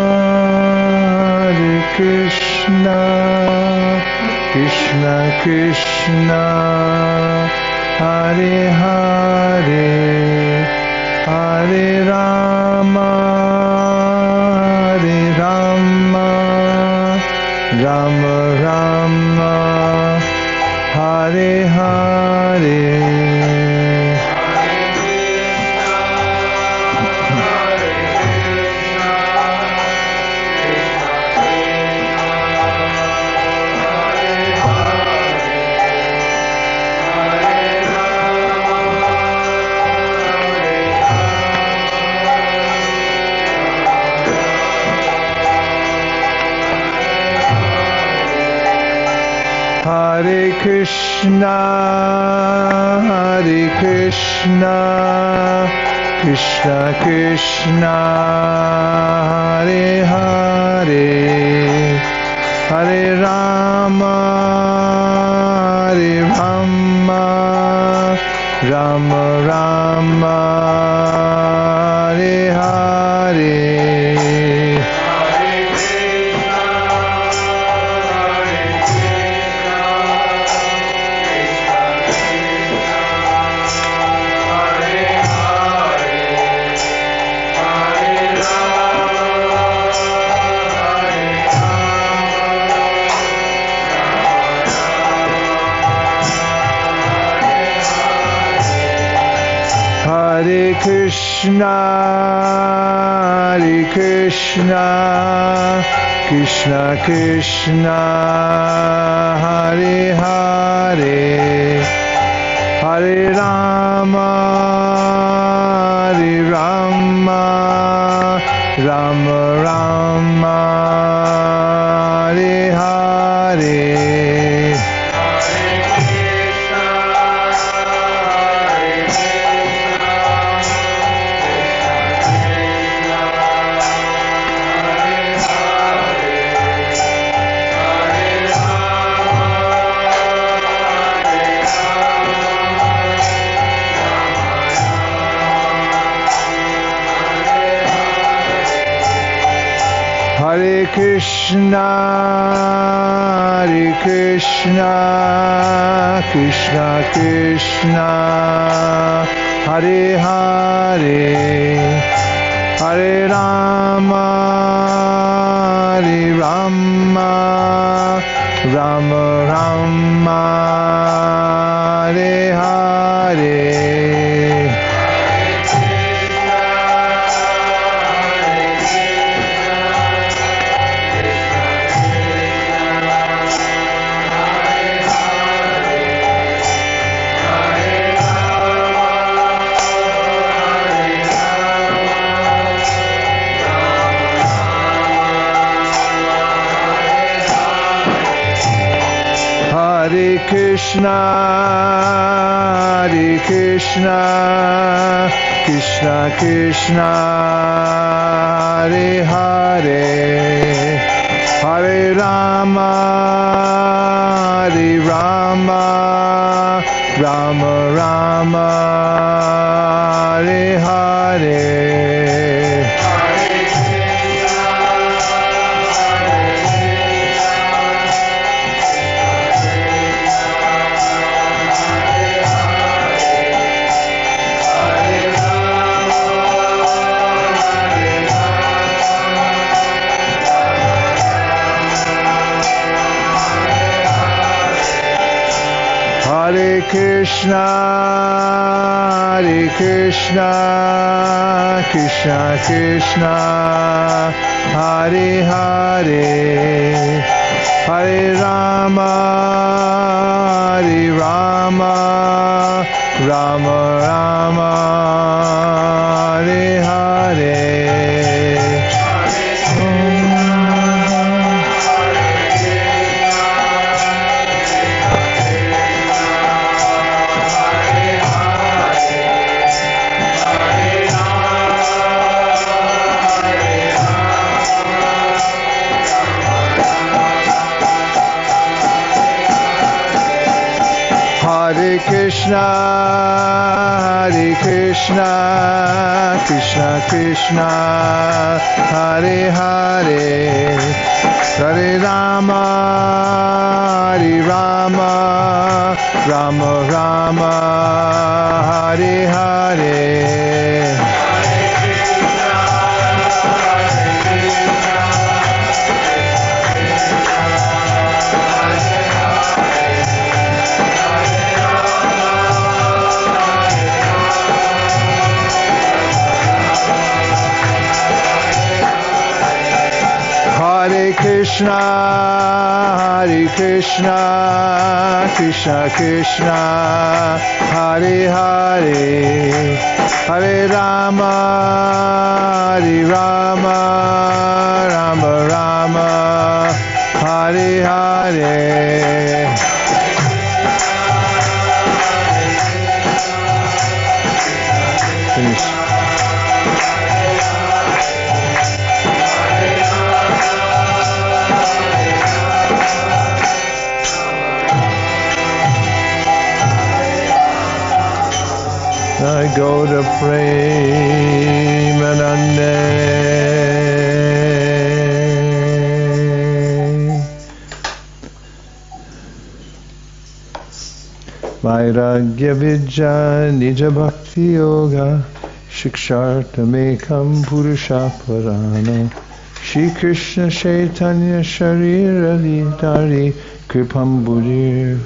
Hare Krishna, Krishna Krishna, Hare Hare, Hare Rama, Hare Rama, Rama Rama, Hare Hare. Hare Krishna, Krishna Krishna, Hare Hare, Hare Rama, Hare Rama, Rama Rama, Hare Hare. Hare Krishna, Krishna Krishna, Hare Hare, Hare Rama, Hare Rama, Rama Rama, Hare Hare. Hare Krishna, Krishna Krishna, Hare Hare, Hare Rama, Hare Rama, Rama Rama, Hare Hare. Hare Krishna, Krishna Krishna, Hare Hare, Hare Rama, Hare Rama, Rama Rama, Hare Hare. Hare Krishna, Krishna Krishna, Hare Hare, Hare Rama, Hare Rama, Rama Rama, Hare Hare. Hare Krishna, Krishna Krishna, Hare Hare, Hare Rama, Rama Rama, Hare Hare. Krishna, Krishna Krishna, Hare Hare, Hare Rama, Rama Rama, Hare Hare. Finish. I go to Premanande. Vairagya Vidya Nija Bhakti Yoga Shikshartamekam Purusha Purana Shri Krishna Chaitanya Sharira Dhari Kripam Budir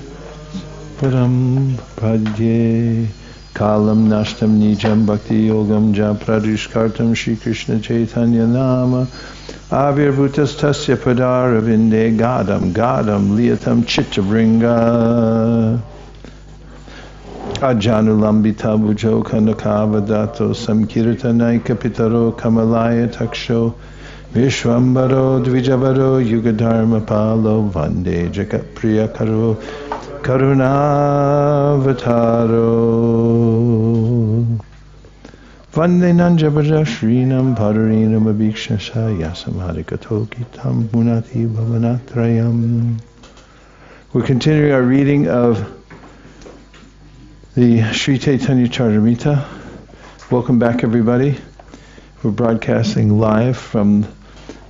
Param Padye Kalam Nashtam Nijam Bhakti Yogam Jam Pradishkartam Shri Krishna Chaitanya Nama Avirbhutas Tasya Padara Vinde Gadam Liyatam Chittavringa Ajanulambita Bujo Kanakavadato Samkirtanaika Pitaro Kamalaya Taksho Vishwambaro Dvijavaro Yugadharma Palo Vande Jagat Priya Karo Karunavataro Vande Nanjabhaja Shrinam Padarinam Abhikshasha Yasam Harikatoki Tam Munati Bhavanatrayam. We're continuing our reading of the Sri Chaitanya Charitamrita. Welcome back, everybody. We're broadcasting live from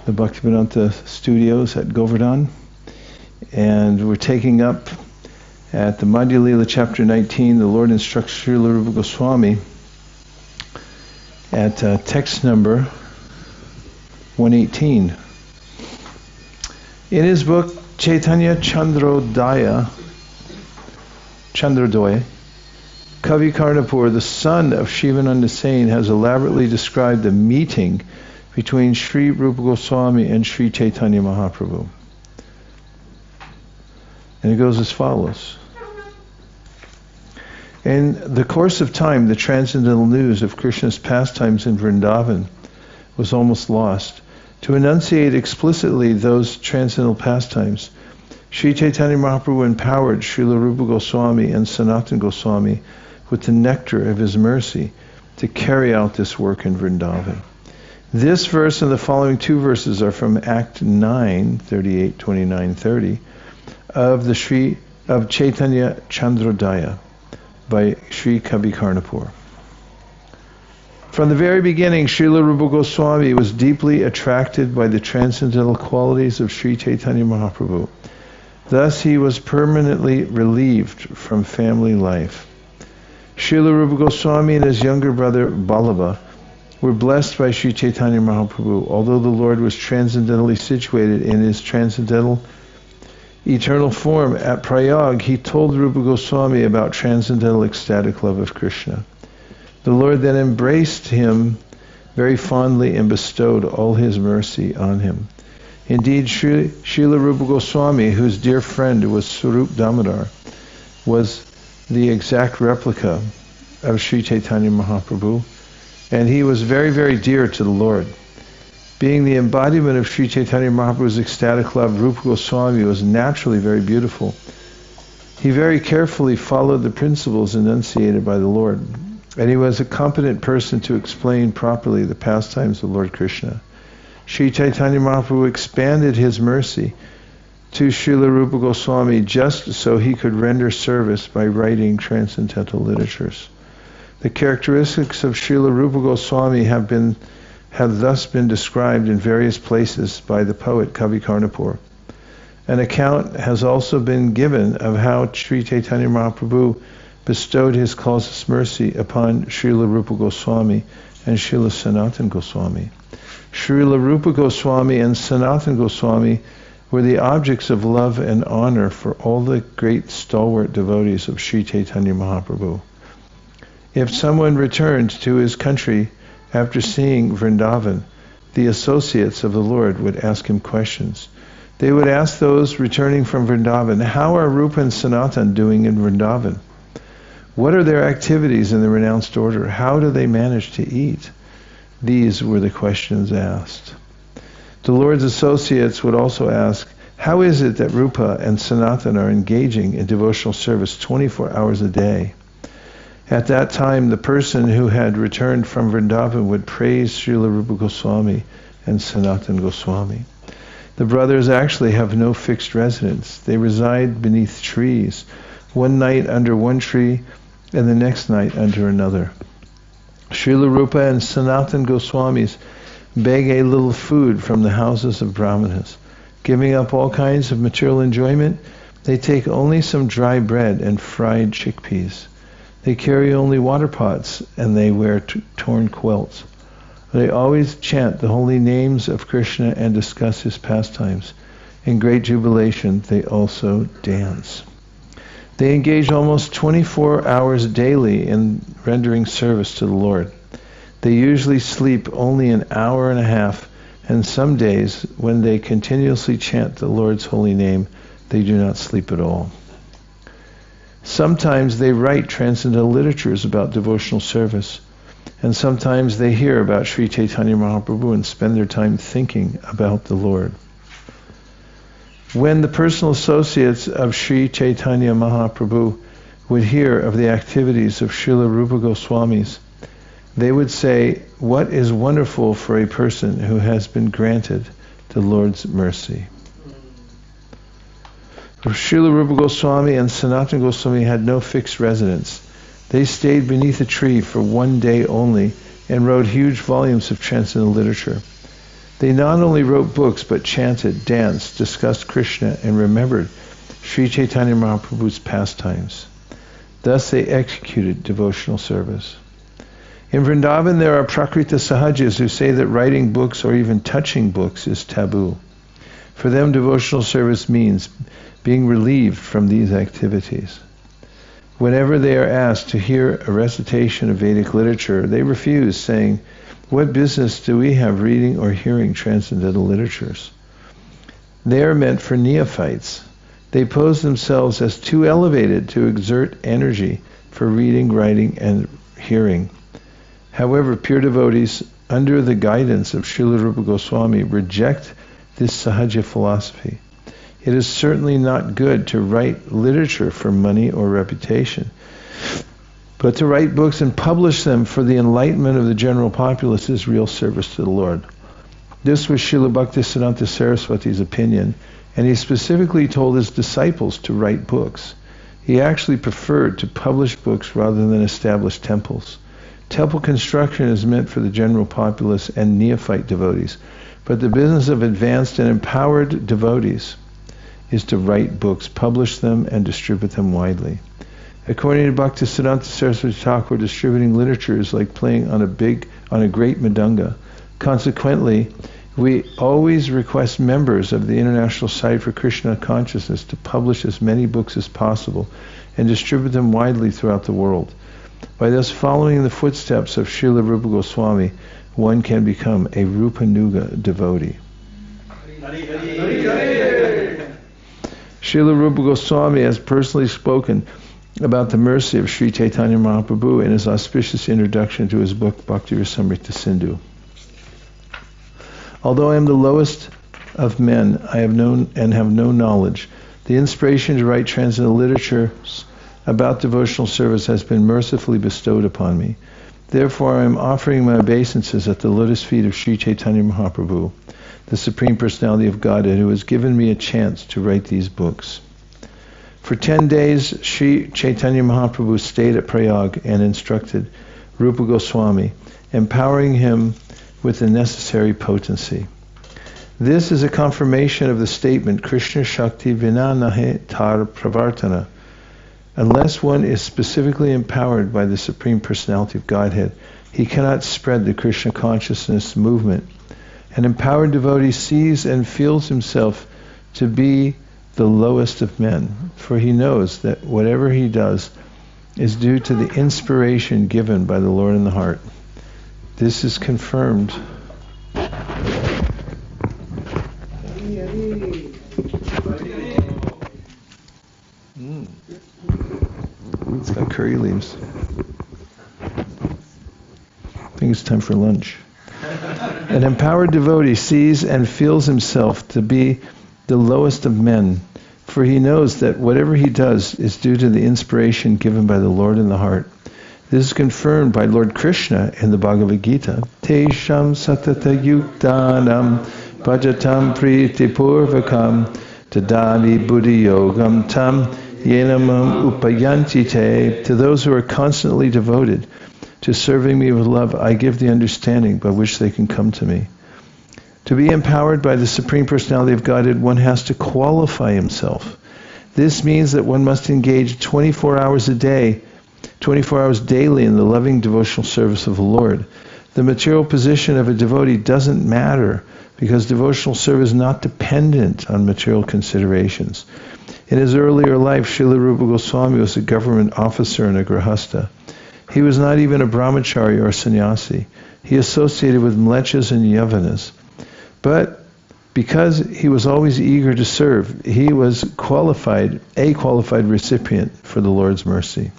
the Bhaktivedanta studios at Govardhan, and we're taking up at the Madhya Lila chapter 19. The Lord instructs Srila Rupa Goswami at text number 118. In his book Chaitanya Chandrodaya, Kavi Karnapur, the son of Shivananda Sain, has elaborately described the meeting between Sri Rupa Goswami and Sri Chaitanya Mahaprabhu. And it goes as follows. In the course of time, the transcendental news of Krishna's pastimes in Vrindavan was almost lost. To enunciate explicitly those transcendental pastimes, Sri Chaitanya Mahaprabhu empowered Srila Rupa Goswami and Sanatana Goswami with the nectar of his mercy to carry out this work in Vrindavan. This verse and the following two verses are from Act 9, 38, 29, 30 of the of Chaitanya Chandrodaya by Sri Kavi Karnapur. From the very beginning, Srila Rupa Goswami was deeply attracted by the transcendental qualities of Sri Chaitanya Mahaprabhu. Thus he was permanently relieved from family life. Srila Rupa Goswami and his younger brother Ballabha were blessed by Sri Chaitanya Mahaprabhu. Although the Lord was transcendentally situated in his transcendental eternal form at Prayag, he told Rupa Goswami about transcendental ecstatic love of Krishna. The Lord then embraced him very fondly and bestowed all his mercy on him. Indeed, Srila Rupa Goswami, whose dear friend was Swarup Damodar, was the exact replica of Sri Chaitanya Mahaprabhu, and he was very, very dear to the Lord. Being the embodiment of Sri Chaitanya Mahaprabhu's ecstatic love, Rupa Goswami was naturally very beautiful. He very carefully followed the principles enunciated by the Lord, and he was a competent person to explain properly the pastimes of Lord Krishna. Sri Chaitanya Mahaprabhu expanded his mercy to Srila Rupa Goswami just so he could render service by writing transcendental literatures. The characteristics of Srila Rupa Goswami have thus been described in various places by the poet Kavi Karnapur. An account has also been given of how Sri Chaitanya Mahaprabhu bestowed his causeless mercy upon Srila Rupa Goswami and Srila Sanatana Goswami. Srila Rupa Goswami and Sanatana Goswami were the objects of love and honor for all the great stalwart devotees of Sri Chaitanya Mahaprabhu. If someone returned to his country after seeing Vrindavan, the associates of the Lord would ask him questions. They would ask those returning from Vrindavan, how are Rupa and Sanatana doing in Vrindavan? What are their activities in the renounced order? How do they manage to eat? These were the questions asked. The Lord's associates would also ask, how is it that Rupa and Sanatana are engaging in devotional service 24 hours a day? At that time, the person who had returned from Vrindavan would praise Srila Rupa Goswami and Sanatana Goswami. The brothers actually have no fixed residence. They reside beneath trees, one night under one tree and the next night under another. Srila Rupa and Sanatana Goswamis beg a little food from the houses of brahmanas. Giving up all kinds of material enjoyment, they take only some dry bread and fried chickpeas. They carry only water pots and they wear torn quilts. They always chant the holy names of Krishna and discuss his pastimes. In great jubilation, they also dance. They engage almost 24 hours daily in rendering service to the Lord. They usually sleep only an hour and a half, and some days, when they continuously chant the Lord's holy name, they do not sleep at all. Sometimes they write transcendental literatures about devotional service, and sometimes they hear about Sri Chaitanya Mahaprabhu and spend their time thinking about the Lord. When the personal associates of Sri Chaitanya Mahaprabhu would hear of the activities of Srila Rupa Goswamis, they would say, what is wonderful for a person who has been granted the Lord's mercy. Srila Rupa Goswami and Sanatana Goswami had no fixed residence. They stayed beneath a tree for one day only and wrote huge volumes of transcendental literature. They not only wrote books but chanted, danced, discussed Krishna, and remembered Sri Chaitanya Mahaprabhu's pastimes. Thus they executed devotional service. In Vrindavan there are Prakrita Sahajas who say that writing books or even touching books is taboo. For them, devotional service means being relieved from these activities. Whenever they are asked to hear a recitation of Vedic literature, they refuse, saying, what business do we have reading or hearing transcendental literatures? They are meant for neophytes. They pose themselves as too elevated to exert energy for reading, writing, and hearing. However, pure devotees, under the guidance of Srila Rupa Goswami, reject this Sahaja philosophy. It is certainly not good to write literature for money or reputation, but to write books and publish them for the enlightenment of the general populace is real service to the Lord. This was Srila Bhaktisiddhanta Saraswati's opinion, and he specifically told his disciples to write books. He actually preferred to publish books rather than establish temples. Temple construction is meant for the general populace and neophyte devotees, but the business of advanced and empowered devotees is to write books, publish them, and distribute them widely. According to Bhaktisiddhanta Saraswati Thakur, distributing literature is like playing on a great mridanga. Consequently, we always request members of the International Society for Krishna Consciousness to publish as many books as possible and distribute them widely throughout the world. By thus following the footsteps of Srila Rupa Goswami, one can become a Rupanuga devotee. Srila Rupa Goswami has personally spoken about the mercy of Sri Chaitanya Mahaprabhu in his auspicious introduction to his book Bhakti Rasamrita Sindhu. Although I am the lowest of men, I have known and have no knowledge. The inspiration to write transcendental literature about devotional service has been mercifully bestowed upon me. Therefore, I am offering my obeisances at the lotus feet of Sri Chaitanya Mahaprabhu. the Supreme Personality of Godhead, who has given me a chance to write these books. For 10 days, Sri Chaitanya Mahaprabhu stayed at Prayag and instructed Rupa Goswami, empowering him with the necessary potency. This is a confirmation of the statement, Krishna Shakti Vina Nahe Tar Pravartana. Unless one is specifically empowered by the Supreme Personality of Godhead, he cannot spread the Krishna consciousness movement. An empowered devotee sees and feels himself to be the lowest of men, for he knows that whatever he does is due to the inspiration given by the Lord in the heart. This is confirmed. It's got curry leaves. I think it's time for lunch. An empowered devotee sees and feels himself to be the lowest of men, for he knows that whatever he does is due to the inspiration given by the Lord in the heart. This is confirmed by Lord Krishna in the Bhagavad Gita. Tesham satata yuktanam bhajatam priti purvakam tadani buddhi yogam tam yenamam upayanti te. To those who are constantly devoted to serving me with love, I give the understanding by which they can come to me. To be empowered by the Supreme Personality of Godhead, one has to qualify himself. This means that one must engage 24 hours a day, 24 hours daily in the loving devotional service of the Lord. The material position of a devotee doesn't matter because devotional service is not dependent on material considerations. In his earlier life, Srila Rupa Goswami was a government officer and a grihasta. He was not even a brahmachari or a sannyasi. He associated with mlechas and yavanas. But because he was always eager to serve, he was a qualified recipient for the Lord's mercy.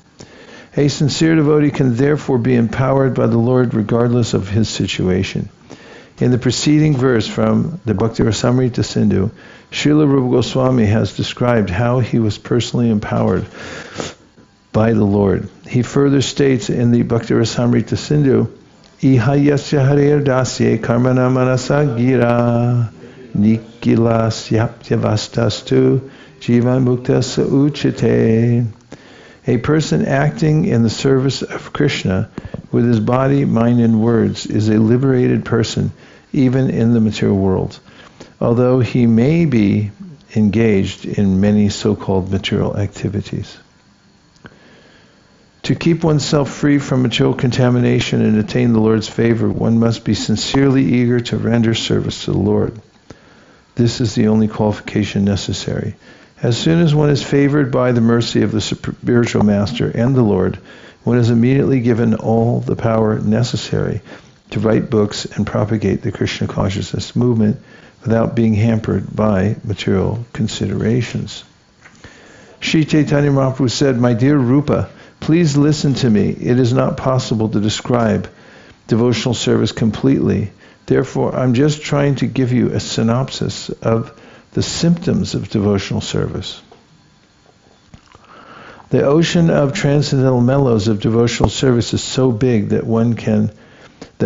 A sincere devotee can therefore be empowered by the Lord regardless of his situation. In the preceding verse from the Bhakti Rasamrita Sindhu, Srila Rupa Goswami has described how he was personally empowered by the Lord. He further states in the Bhakti Rasamrita Sindhu, Ihayasya harer dasye karmana manasa gira nikilasyapyavastastu jivan mukta sauchite. A person acting in the service of Krishna with his body, mind, and words is a liberated person even in the material world, although he may be engaged in many so-called material activities. To keep oneself free from material contamination and attain the Lord's favor, one must be sincerely eager to render service to the Lord. This is the only qualification necessary. As soon as one is favored by the mercy of the spiritual master and the Lord, one is immediately given all the power necessary to write books and propagate the Krishna consciousness movement without being hampered by material considerations. Sri Chaitanya Mahaprabhu said, "My dear Rupa, please listen to me. It is not possible to describe devotional service completely. Therefore, I'm just trying to give you a synopsis of the symptoms of devotional service. The ocean of transcendental mellows of devotional service is so big that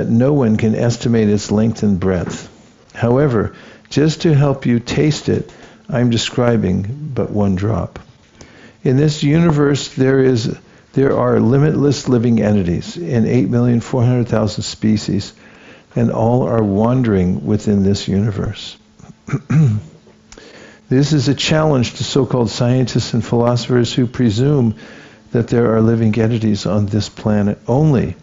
no one can estimate its length and breadth. However, just to help you taste it, I'm describing but one drop. In this universe, there are limitless living entities in 8,400,000 species, and all are wandering within this universe. This is a challenge to so-called scientists and philosophers who presume that there are living entities on this planet only.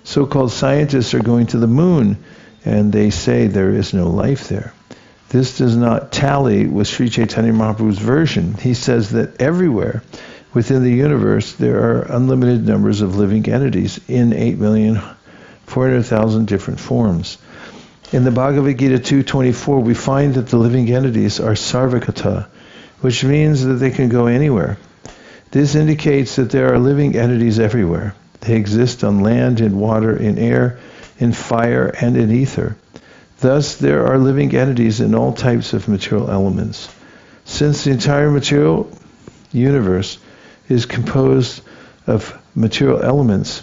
So-called scientists are going to the moon, and they say there is no life there. This does not tally with Sri Chaitanya Mahaprabhu's version. He says that everywhere within the universe there are unlimited numbers of living entities in 8,400,000 different forms. In the Bhagavad Gita 2.24, we find that the living entities are sarvakata, which means that they can go anywhere. This indicates that there are living entities everywhere. They exist on land, in water, in air, in fire, and in ether. Thus, there are living entities in all types of material elements. Since the entire material universe is composed of material elements,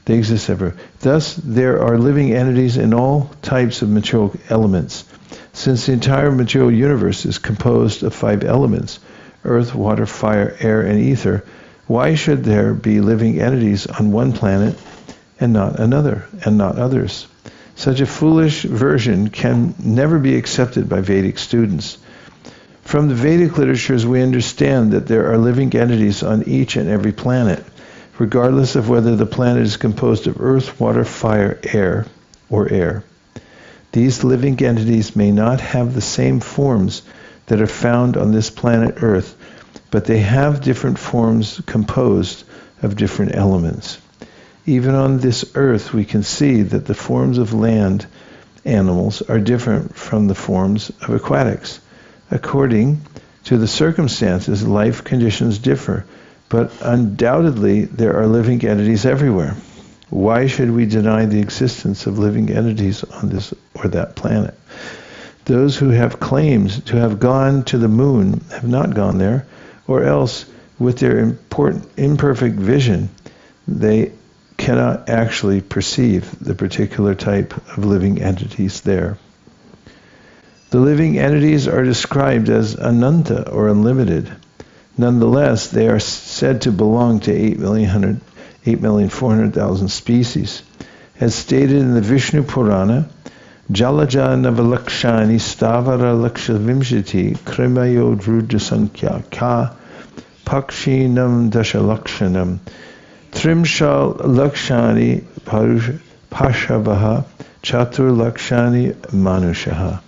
They exist everywhere. Thus, there are living entities in all types of material elements. Since the entire material universe is composed of 5 elements, earth, water, fire, air, and ether, why should there be living entities on one planet and not another, and not others? Such a foolish version can never be accepted by Vedic students. From the Vedic literatures, we understand that there are living entities on each and every planet, regardless of whether the planet is composed of earth, water, fire, air, or air. These living entities may not have the same forms that are found on this planet Earth, but they have different forms composed of different elements. Even on this earth, we can see that the forms of land animals are different from the forms of aquatics. According to the circumstances, life conditions differ, but undoubtedly there are living entities everywhere. Why should we deny the existence of living entities on this or that planet? Those who have claimed to have gone to the moon have not gone there, or else, with their imperfect vision, they cannot actually perceive the particular type of living entities there. The living entities are described as ananta, or unlimited. Nonetheless, they are said to belong to 8,400,000 species. As stated in the Vishnu Purana, Jalaja Navalakshani Stavara Lakshavimshati Krimayo Drudya Sankhya Ka Pakshinam Dashalakshanam Trimshal Lakshani Pashabaha Chatur Lakshani Manushaha.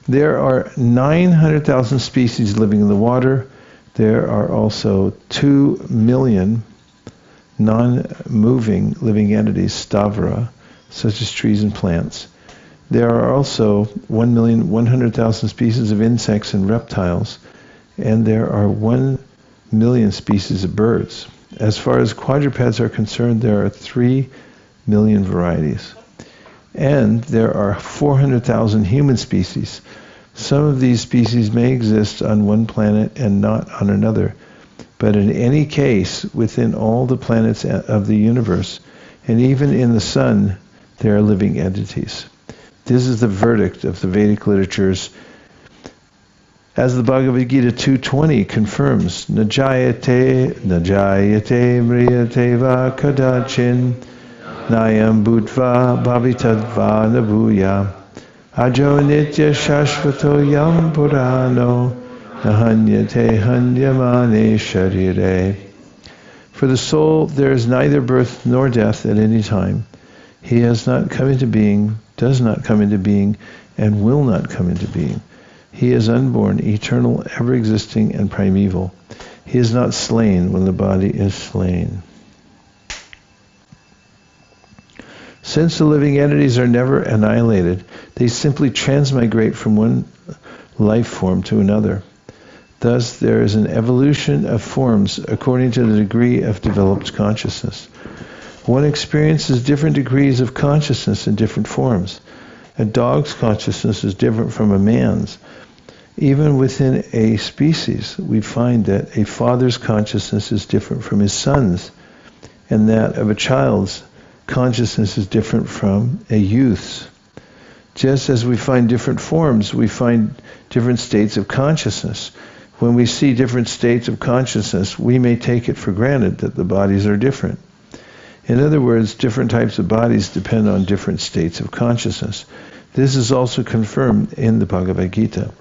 There are 900,000 species living in the water. There are also 2 million non-moving living entities, stavara, such as trees and plants. There are also 1,100,000 species of insects and reptiles, and there are 1 million species of birds. As far as quadrupeds are concerned, there are 3 million varieties. And there are 400,000 human species. Some of these species may exist on one planet and not on another, but in any case, within all the planets of the universe, and even in the sun, there are living entities. This is the verdict of the Vedic literatures. As the Bhagavad Gita 2.20 confirms, Najayate mriyate va kadachin Nayam bhutva bhavitadva nabuya ajo nitya shashvato yam purano nahanyate hanyamane sharire. For the soul there is neither birth nor death at any time. He has not come into being, does not come into being, and will not come into being. He is unborn, eternal, ever-existing, and primeval. He is not slain when the body is slain. Since the living entities are never annihilated, they simply transmigrate from one life form to another. Thus, there is an evolution of forms according to the degree of developed consciousness. One experiences different degrees of consciousness in different forms. A dog's consciousness is different from a man's. Even within a species, we find that a father's consciousness is different from his son's, and that of a child's consciousness is different from a youth's. Just as we find different forms, we find different states of consciousness. When we see different states of consciousness, we may take it for granted that the bodies are different. In other words, different types of bodies depend on different states of consciousness. This is also confirmed in the Bhagavad Gita.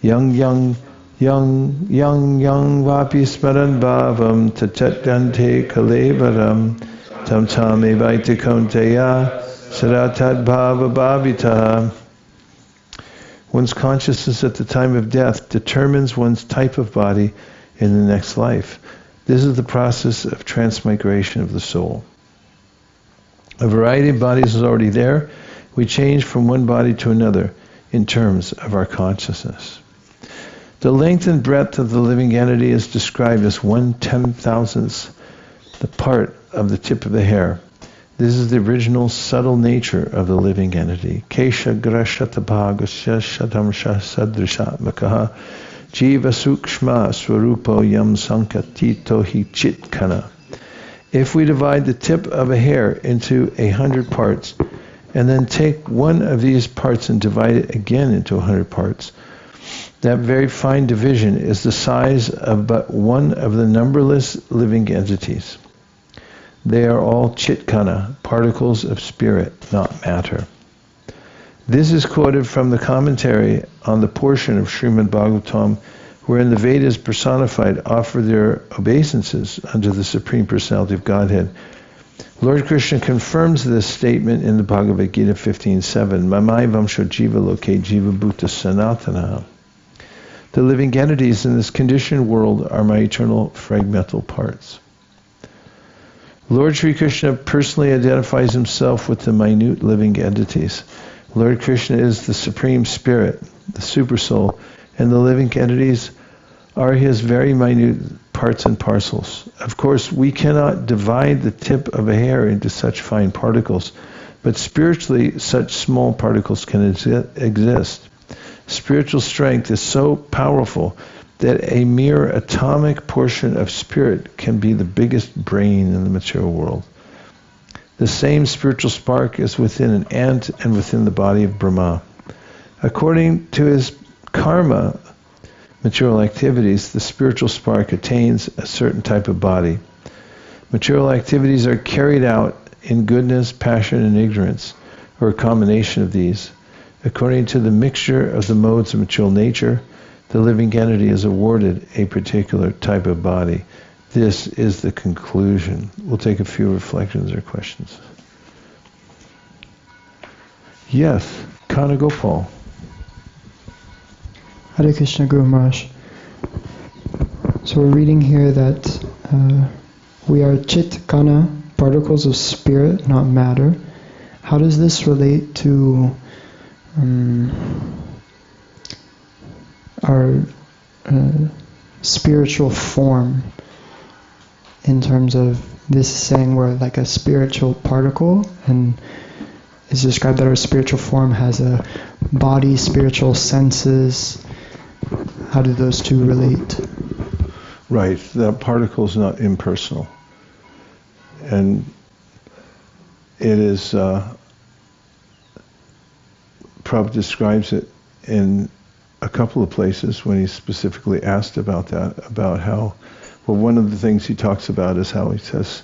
Yang vapi smaran bhavam tatatante kalevaram tam tam evaita konteya saratad bhava bhavita. One's consciousness at the time of death determines one's type of body in the next life. This is the process of transmigration of the soul. A variety of bodies is already there. We change from one body to another in terms of our consciousness. The length and breadth of the living entity is described as 1/10,000th the part of the tip of the hair. This is the original subtle nature of the living entity. Kesha grashatabhagasya shatamsha sadrishatmakaha jiva sukshma swarupo yam sankatito hi chitkana. If we divide the tip of a hair into 100 parts, and then take one of these parts and divide it again into 100 parts, that very fine division is the size of but one of the numberless living entities. They are all chitkana, particles of spirit, not matter. This is quoted from the commentary on the portion of Srimad Bhagavatam wherein the Vedas personified offer their obeisances unto the Supreme Personality of Godhead. Lord Krishna confirms this statement in the Bhagavad Gita 15.7, Mamai Vamsho Jiva Loke Jiva Bhuta Sanatana. The living entities in this conditioned world are my eternal fragmental parts. Lord Sri Krishna personally identifies himself with the minute living entities. Lord Krishna is the Supreme Spirit, the Super Soul, and the living entities are his very minute parts and parcels. Of course, we cannot divide the tip of a hair into such fine particles, but spiritually such small particles can exist. Spiritual strength is so powerful that a mere atomic portion of spirit can be the biggest brain in the material world. The same spiritual spark is within an ant and within the body of Brahma. According to his karma, material activities, the spiritual spark attains a certain type of body. Material activities are carried out in goodness, passion, and ignorance, or a combination of these. According to the mixture of the modes of material nature, the living entity is awarded a particular type of body. This is the conclusion. We'll take a few reflections or questions. Yes, Kana Gopal. Hare Krishna, Guru Maharaj. So we're reading here that we are chit kana, particles of spirit, not matter. How does this relate to our spiritual form, in terms of this saying we're like a spiritual particle, and it's described that our spiritual form has a body, spiritual senses. How do those two relate? Right, that particle is not impersonal. And it is, Prabhupada describes it in a couple of places when he's specifically asked about that, about how, well, one of the things he talks about is how he says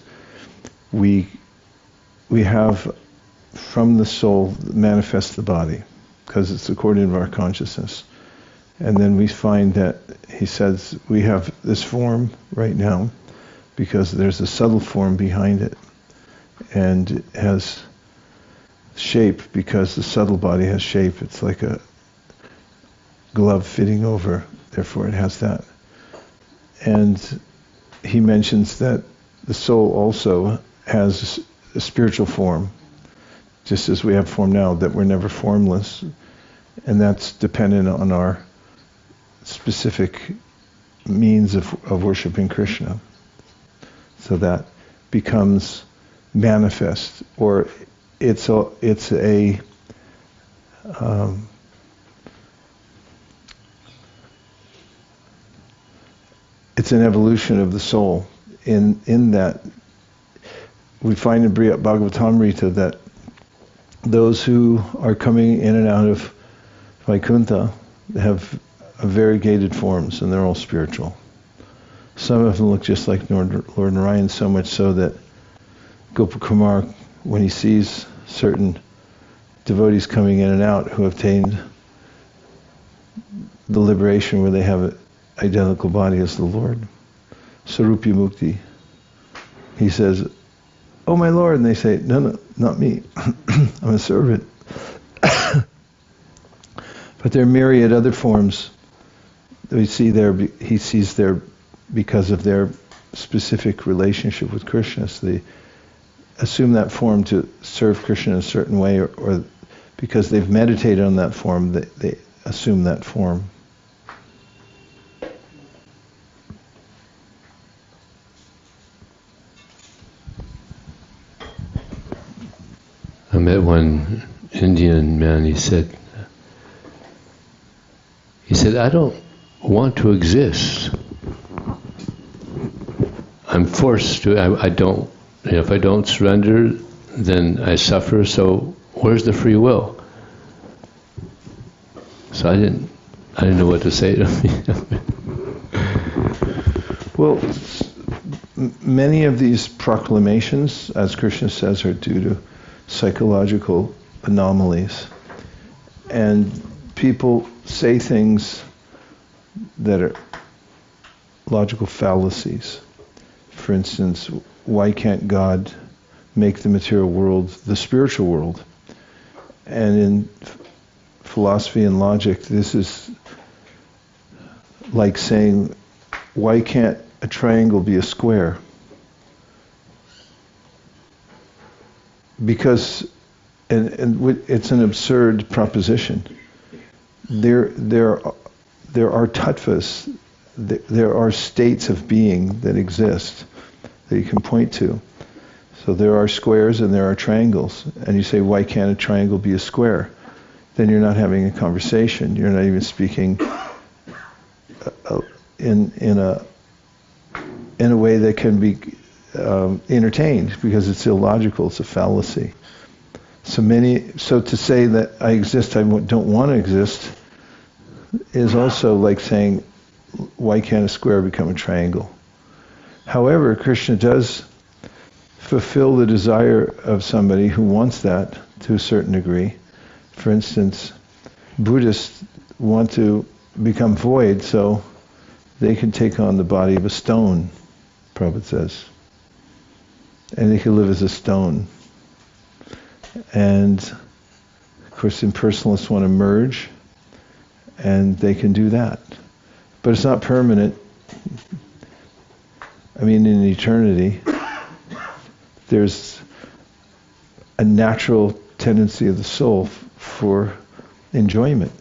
we have from the soul manifest the body, because it's according to our consciousness. And then we find that, he says, we have this form right now because there's a subtle form behind it, and it has shape because the subtle body has shape. It's like a glove fitting over, therefore it has that. And he mentions that the soul also has a spiritual form, just as we have form now, that we're never formless, and that's dependent on our specific means of worshiping Krishna. So that becomes manifest, or it's an evolution of the soul. In that, we find in Bhagavatamrita that those who are coming in and out of Vaikuntha have variegated forms, and they're all spiritual. Some of them look just like Lord Narayan, so much so that Gopakumar, when he sees certain devotees coming in and out who have attained the liberation where they have an identical body as the Lord, Sarupya Mukti, he says, "Oh my Lord," and they say, no, not me, I'm a servant. But there are myriad other forms that we see there, he sees there because of their specific relationship with Krishna. So they assume that form to serve Krishna in a certain way, or because they've meditated on that form, they assume that form. I met one Indian man, he said, I don't want to exist. I'm forced to, I don't if I don't surrender, then I suffer, so where's the free will? So I didn't know what to say to him. Well, many of these proclamations, as Krishna says, are due to psychological anomalies. And people say things that are logical fallacies. For instance, why can't God make the material world the spiritual world? And in philosophy and logic, this is like saying, why can't a triangle be a square? Because, and it's an absurd proposition. There are tattvas, there are states of being that exist that you can point to. So there are squares and there are triangles, and you say, why can't a triangle be a square? Then you're not having a conversation. You're not even speaking in a way that can be entertained, because it's illogical. It's a fallacy. So to say that I exist, I don't want to exist, is also like saying, why can't a square become a triangle? However, Krishna does fulfill the desire of somebody who wants that to a certain degree. For instance, Buddhists want to become void so they can take on the body of a stone, Prabhupada says. And they can live as a stone. And of course impersonalists want to merge, and they can do that. But it's not permanent. I mean, in eternity, there's a natural tendency of the soul for enjoyment,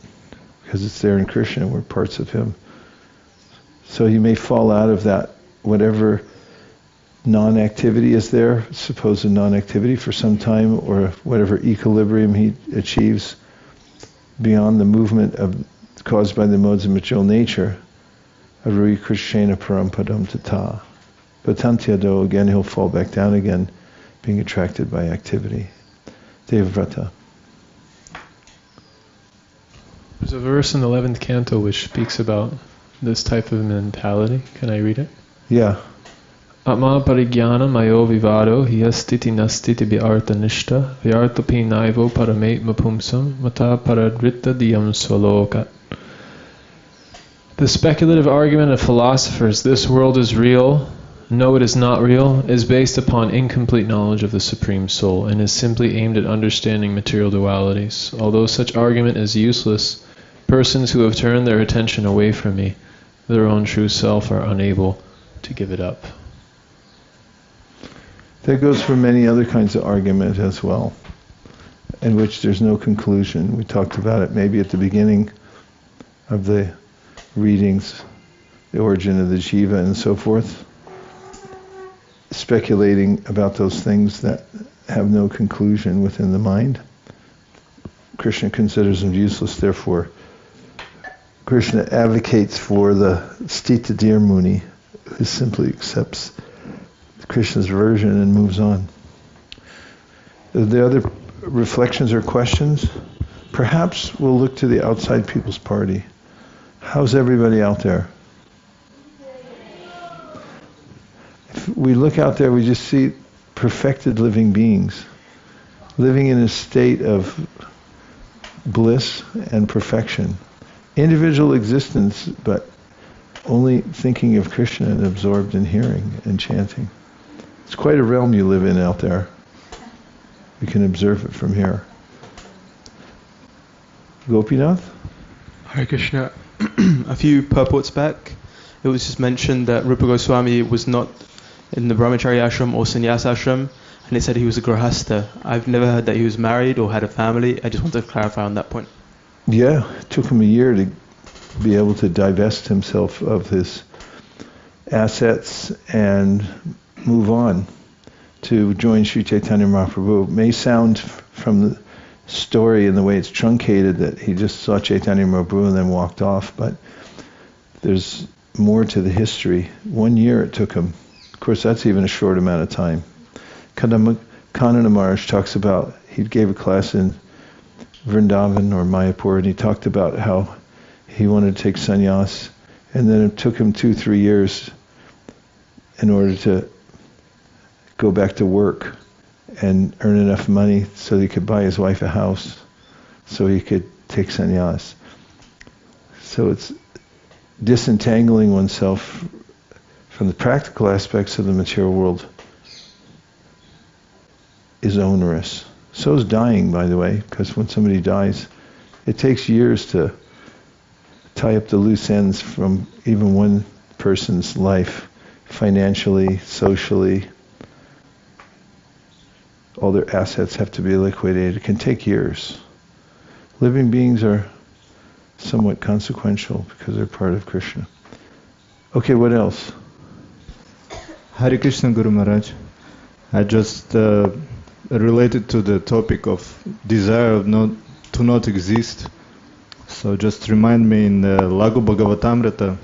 because it's there in Krishna, we're parts of him. So he may fall out of that, whatever non-activity is there, supposed non-activity for some time, or whatever equilibrium he achieves beyond the movement caused by the modes of material nature. Arui Krishna Parampadam Tata. But Tantyado, again, he'll fall back down again, being attracted by activity. Devavrata. There's a verse in the 11th canto which speaks about this type of mentality. Can I read it? Yeah. Atma parigyanam ayo vivado hiyastiti nastiti vyarta nishta vyartapi naivo paramate mapumsam mata paradritta diyam swalokat. The speculative argument of philosophers, this world is real, no it is not real, is based upon incomplete knowledge of the Supreme Soul and is simply aimed at understanding material dualities. Although such argument is useless, persons who have turned their attention away from me, their own true self, are unable to give it up. That goes for many other kinds of argument as well, in which there's no conclusion. We talked about it maybe at the beginning of the readings, the origin of the jiva and so forth, speculating about those things that have no conclusion within the mind. Krishna considers them useless, therefore Krishna advocates for the Stita Dhir Muni, who simply accepts Krishna's version and moves on. Are there other reflections or questions? Perhaps we'll look to the outside people's party. How's everybody out there? If we look out there, we just see perfected living beings, living in a state of bliss and perfection. Individual existence, but only thinking of Krishna and absorbed in hearing and chanting. It's quite a realm you live in out there. We can observe it from here. Gopinath? Hare Krishna. A few purports back, it was just mentioned that Rupa Goswami was not in the Brahmachari ashram or sannyas ashram, and it said he was a grahastha. I've never heard that he was married or had a family. I just want to clarify on that point. Yeah, it took him a year to be able to divest himself of his assets and move on to join Sri Chaitanya Mahaprabhu. It may sound from the story and the way it's truncated that he just saw Chaitanya Mahaprabhu and then walked off, but there's more to the history. 1 year it took him. Of course, that's even a short amount of time. Kanana Maharaj talks about, he gave a class in Vrindavan or Mayapur, and he talked about how he wanted to take sannyas, and then it took him 2-3 years in order to go back to work and earn enough money so he could buy his wife a house, so he could take sannyas. So it's disentangling oneself from the practical aspects of the material world is onerous. So is dying, by the way, because when somebody dies, it takes years to tie up the loose ends from even one person's life, financially, socially. All their assets have to be liquidated. It can take years. Living beings are somewhat consequential because they're part of Krishna. Okay, what else? Hare Krishna, Guru Maharaj. I just related to the topic of desire of to not exist. So just remind me in the Lagu Bhagavatamrita,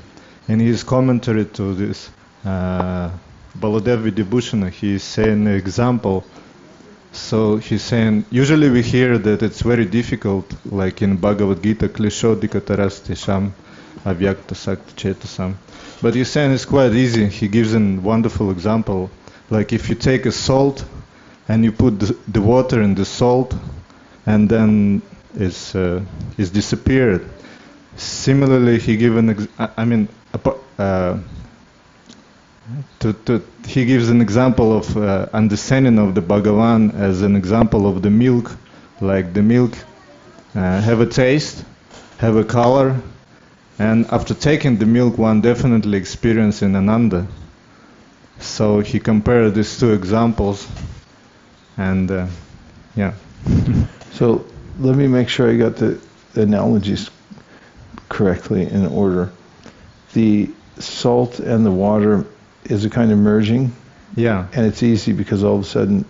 in his commentary to this Baladev Vidyabhushana, he is saying an example. So he's saying, usually we hear that it's very difficult, like in Bhagavad Gita, Kleshodika Tarastisham, Avyakta Sakta Chetasam. But he's saying it's quite easy. He gives a wonderful example. Like if you take a salt and you put the water in the salt, and then it's disappeared. Similarly, he gives he gives an example of understanding of the Bhagavan as an example of the milk. Like the milk have a taste, have a color, and after taking the milk, one definitely experiences Ananda. So he compared these two examples, and yeah. So let me make sure I got the analogies correctly in order. The salt and the water is a kind of merging. Yeah. And it's easy because all of a sudden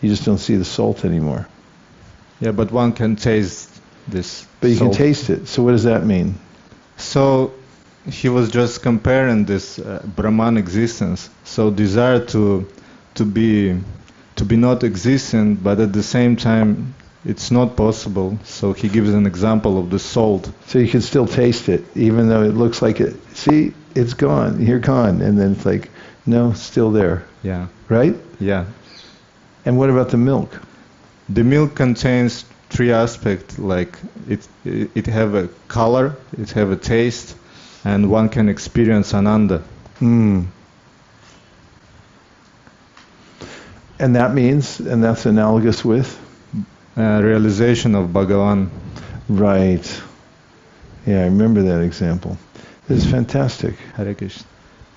you just don't see the salt anymore. Yeah, but one can taste this. But you salt. can taste it. So what does that mean? So he was just comparing this Brahman existence. So desire to be not existent, but at the same time it's not possible. So he gives an example of the salt. So you can still taste it, even though it looks like it. See, it's gone. You're gone. And then it's like, no, still there. Yeah. Right? Yeah. And what about the milk? The milk contains three aspects. Like it have a color, it have a taste, and one can experience Ananda. Mm. And that means, and that's analogous with? Realization of Bhagavan. Right. Yeah, I remember that example. This is fantastic. Hare Krishna.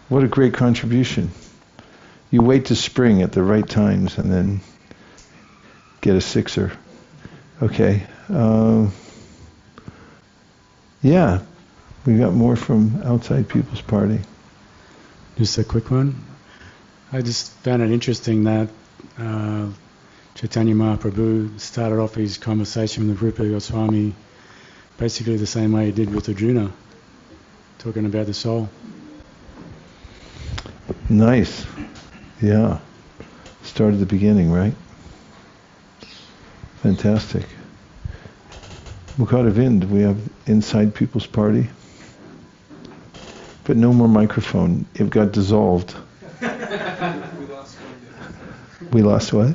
What a great contribution. You wait to spring at the right times and then get a sixer. Okay. Yeah, we got more from outside People's Party. Just a quick one. I just found it interesting that Chaitanya Mahaprabhu started off his conversation with Rupa Goswami basically the same way he did with Arjuna, talking about the soul. Nice. Yeah. Start at the beginning, right? Fantastic. Mukhadavind, we have inside People's Party. But no more microphone. It got dissolved. We lost what?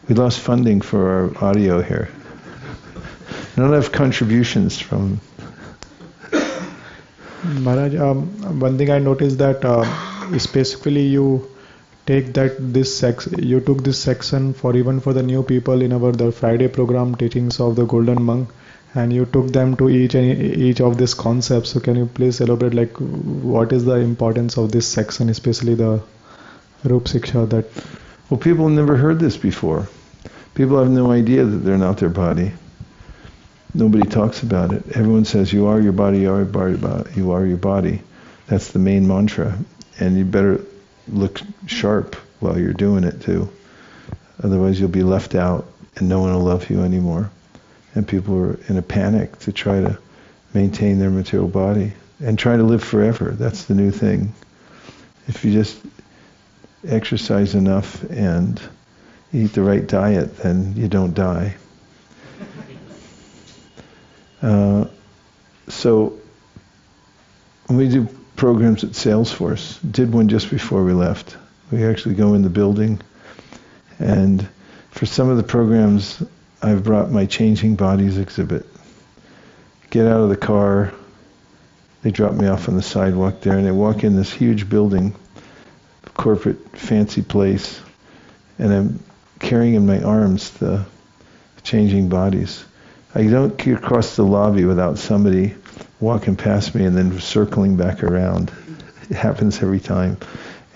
We lost funding for our audio here. I don't have contributions from... Maharaj, one thing I noticed that specifically you take you took this section for even for the new people in the Friday program teachings of the Golden Monk, and you took them to each of these concepts. So can you please elaborate, like, what is the importance of this section, especially the Rup Siksha that... Well, people have never heard this before. People have no idea that they're not their body. Nobody talks about it. Everyone says, you are your body, you are your body, you are your body. That's the main mantra. And you better look sharp while you're doing it too. Otherwise you'll be left out and no one will love you anymore. And people are in a panic to try to maintain their material body and try to live forever. That's the new thing. If you just exercise enough and you eat the right diet, then you don't die. So we do programs at Salesforce. Did one just before we left. We actually go in the building, and for some of the programs, I've brought my Changing Bodies exhibit. Get out of the car, they drop me off on the sidewalk there, and I walk in this huge building, corporate fancy place, and I'm carrying in my arms the Changing Bodies. I don't get across the lobby without somebody walking past me and then circling back around. It happens every time.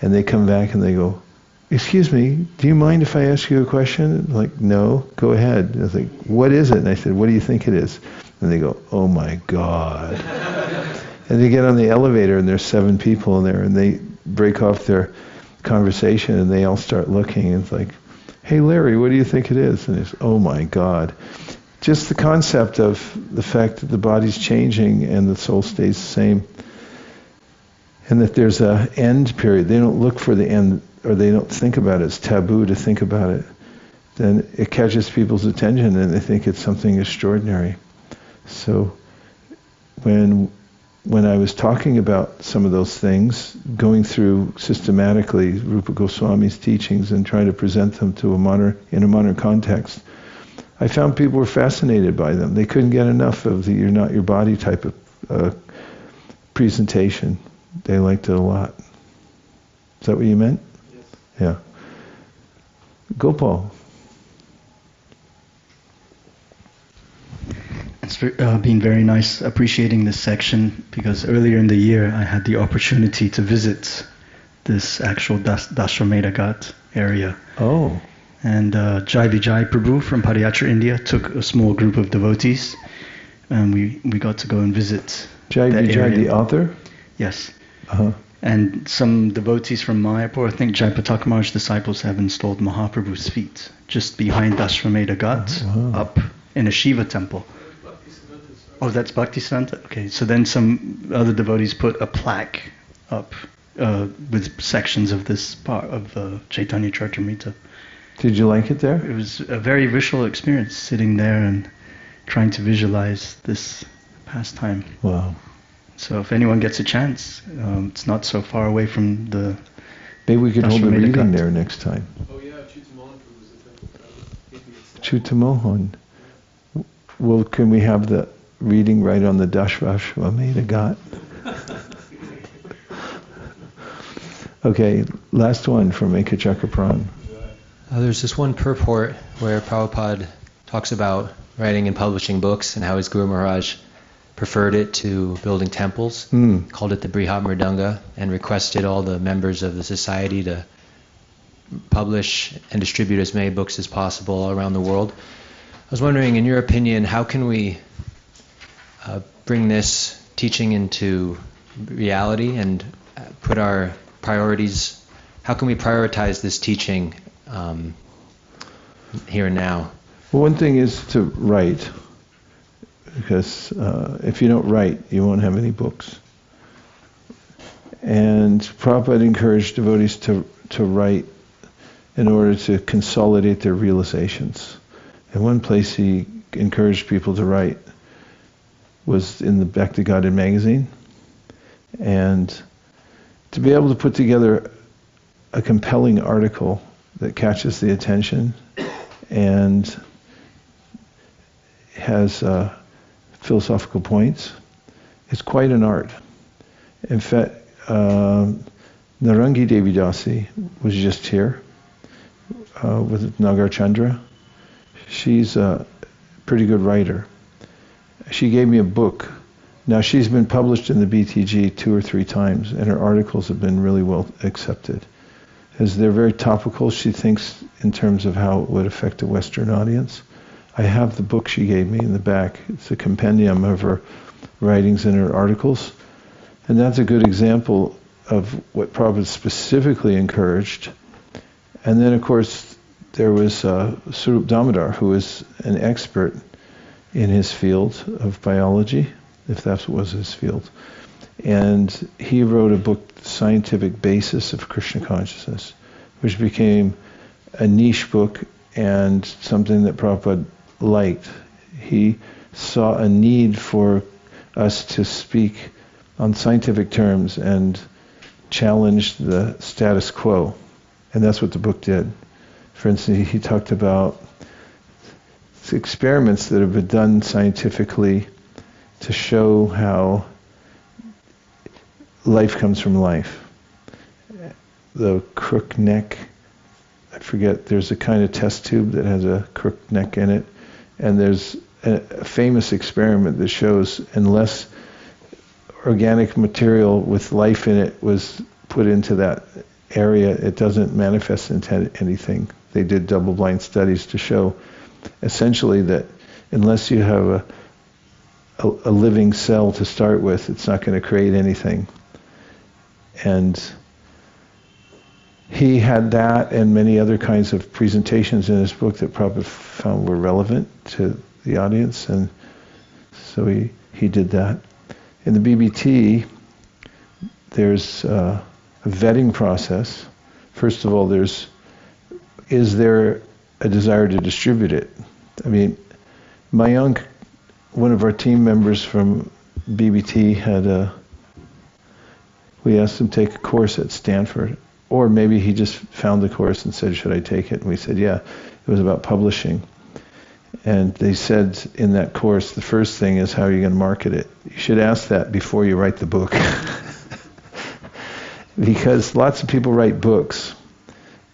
And they come back and they go, "Excuse me, do you mind if I ask you a question?" I'm like, "No, go ahead." I was like, "What is it?" And I said, "What do you think it is?" And they go, "Oh my God." And they get on the elevator and there's 7 people in there and they break off their conversation and they all start looking and it's like, "Hey Larry, what do you think it is?" And it's, "Oh my God." Just the concept of the fact that the body's changing and the soul stays the same. And that there's an end period. They don't look for the end, or they don't think about it. It's taboo to think about it. Then it catches people's attention and they think it's something extraordinary. So when I was talking about some of those things, going through systematically Rupa Goswami's teachings and trying to present them to in a modern context, I found people were fascinated by them. They couldn't get enough of the "you're not your body" type of presentation. They liked it a lot. Is that what you meant? Yes. Yeah. Gopal. It's been very nice appreciating this section because earlier in the year I had the opportunity to visit this actual Dashrameda Ghat area. Oh. And Jai Vijay Prabhu from Padayatra, India took a small group of devotees and we got to go and visit Jai Vijay, area. the author? Yes. Uh-huh. And some devotees from Mayapur, I think Jai Pataka Maharaj's disciples have installed Mahaprabhu's feet just behind Dashrameda Ghat, up in a Shiva temple. Oh, that's Bhaktisiddhanta? Okay, so then some other devotees put a plaque up with sections of this part of Chaitanya Charitamrita. Did you like it there? It was a very visual experience, sitting there and trying to visualize this pastime. Wow. So if anyone gets a chance, it's not so far away from the... Maybe we could hold a reading Ghat. there next time. Oh yeah, Chutamohan was a Chutamohan. Well, can we have the reading right on the Dashrameda Ghat? Okay, last one from Ekachakapran. There's this one purport where Prabhupada talks about writing and publishing books and how his Guru Maharaj preferred it to building temples, called it the Brihat Mridanga, and requested all the members of the society to publish and distribute as many books as possible all around the world. I was wondering, in your opinion, how can we bring this teaching into reality and put our priorities, how can we prioritize this teaching here and now? Well, one thing is to write, because if you don't write, you won't have any books. And Prabhupada encouraged devotees to write in order to consolidate their realizations. And one place he encouraged people to write was in the Bhakti Guided magazine. And to be able to put together a compelling article that catches the attention and has philosophical points, it's quite an art. In fact, Narangi Devi Dasi was just here with Nagar Chandra. She's a pretty good writer. She gave me a book. Now she's been published in the BTG 2 or 3 times, and her articles have been really well accepted. As they're very topical, she thinks in terms of how it would affect a Western audience. I have the book she gave me in the back. It's a compendium of her writings and her articles. And that's a good example of what Prabhupada specifically encouraged. And then, of course, there was Sarup Damodar, who is an expert in his field of biology, if that was his field. And he wrote a book, The Scientific Basis of Krishna Consciousness, which became a niche book and something that Prabhupada liked. He saw a need for us to speak on scientific terms and challenge the status quo. And that's what the book did. For instance, he talked about experiments that have been done scientifically to show how life comes from life. The crook neck, I forget, there's a kind of test tube that has a crook neck in it, and there's a famous experiment that shows unless organic material with life in it was put into that area, it doesn't manifest into anything. They did double-blind studies to show essentially that unless you have a living cell to start with, it's not going to create anything. And he had that and many other kinds of presentations in his book that Prabhupada found were relevant to the audience, and so he did that. In the BBT, there's a vetting process. First of all, is there a desire to distribute it? I mean, Mayank, one of our team members from BBT, we asked him to take a course at Stanford, or maybe he just found the course and said, should I take it? And we said, yeah. It was about publishing. And they said in that course, the first thing is, how are you going to market it? You should ask that before you write the book. Because lots of people write books,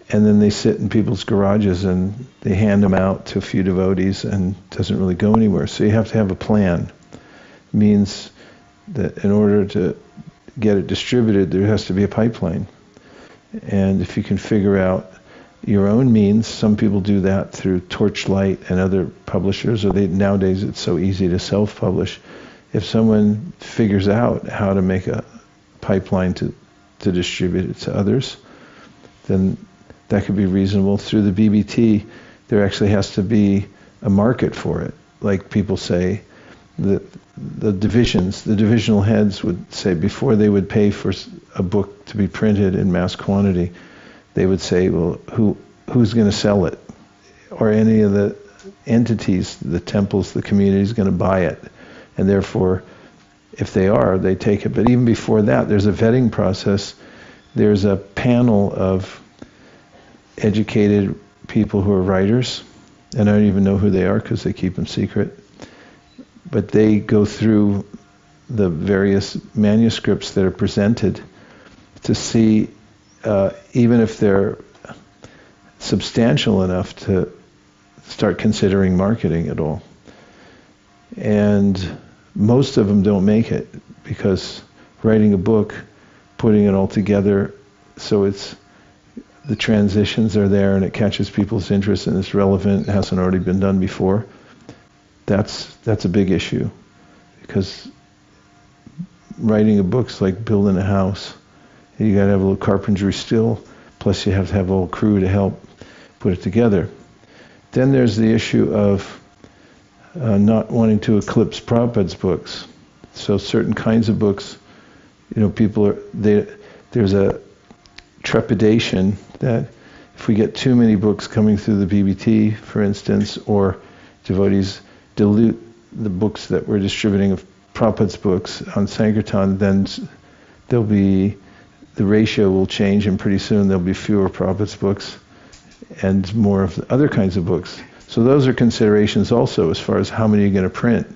and then they sit in people's garages and they hand them out to a few devotees, and it doesn't really go anywhere. So you have to have a plan. It means that in order to get it distributed, there has to be a pipeline. And if you can figure out your own means, some people do that through Torchlight and other publishers, or nowadays it's so easy to self-publish. If someone figures out how to make a pipeline to distribute it to others, then that could be reasonable. Through the BBT, there actually has to be a market for it. Like people say, the divisional heads would say, before they would pay for a book to be printed in mass quantity, they would say, well, who's going to sell it? Or any of the entities, the temples, the community is going to buy it. And therefore, if they are, they take it. But even before that, there's a vetting process. There's a panel of educated people who are writers, and I don't even know who they are because they keep them secret. But they go through the various manuscripts that are presented to see, even if they're substantial enough to start considering marketing at all. And most of them don't make it, because writing a book, putting it all together so the transitions are there and it catches people's interest and it's relevant, it hasn't already been done before, that's a big issue. Because writing a book's like building a house. You got to have a little carpentry still, plus you have to have a whole crew to help put it together. Then there's the issue of not wanting to eclipse Prabhupada's books. So certain kinds of books, there's a trepidation that if we get too many books coming through the BBT, for instance, or devotees dilute the books that we're distributing of Prabhupada's books on Sankirtan, then the ratio will change, and pretty soon there'll be fewer Prabhupada's books and more of the other kinds of books. So those are considerations also, as far as how many you're going to print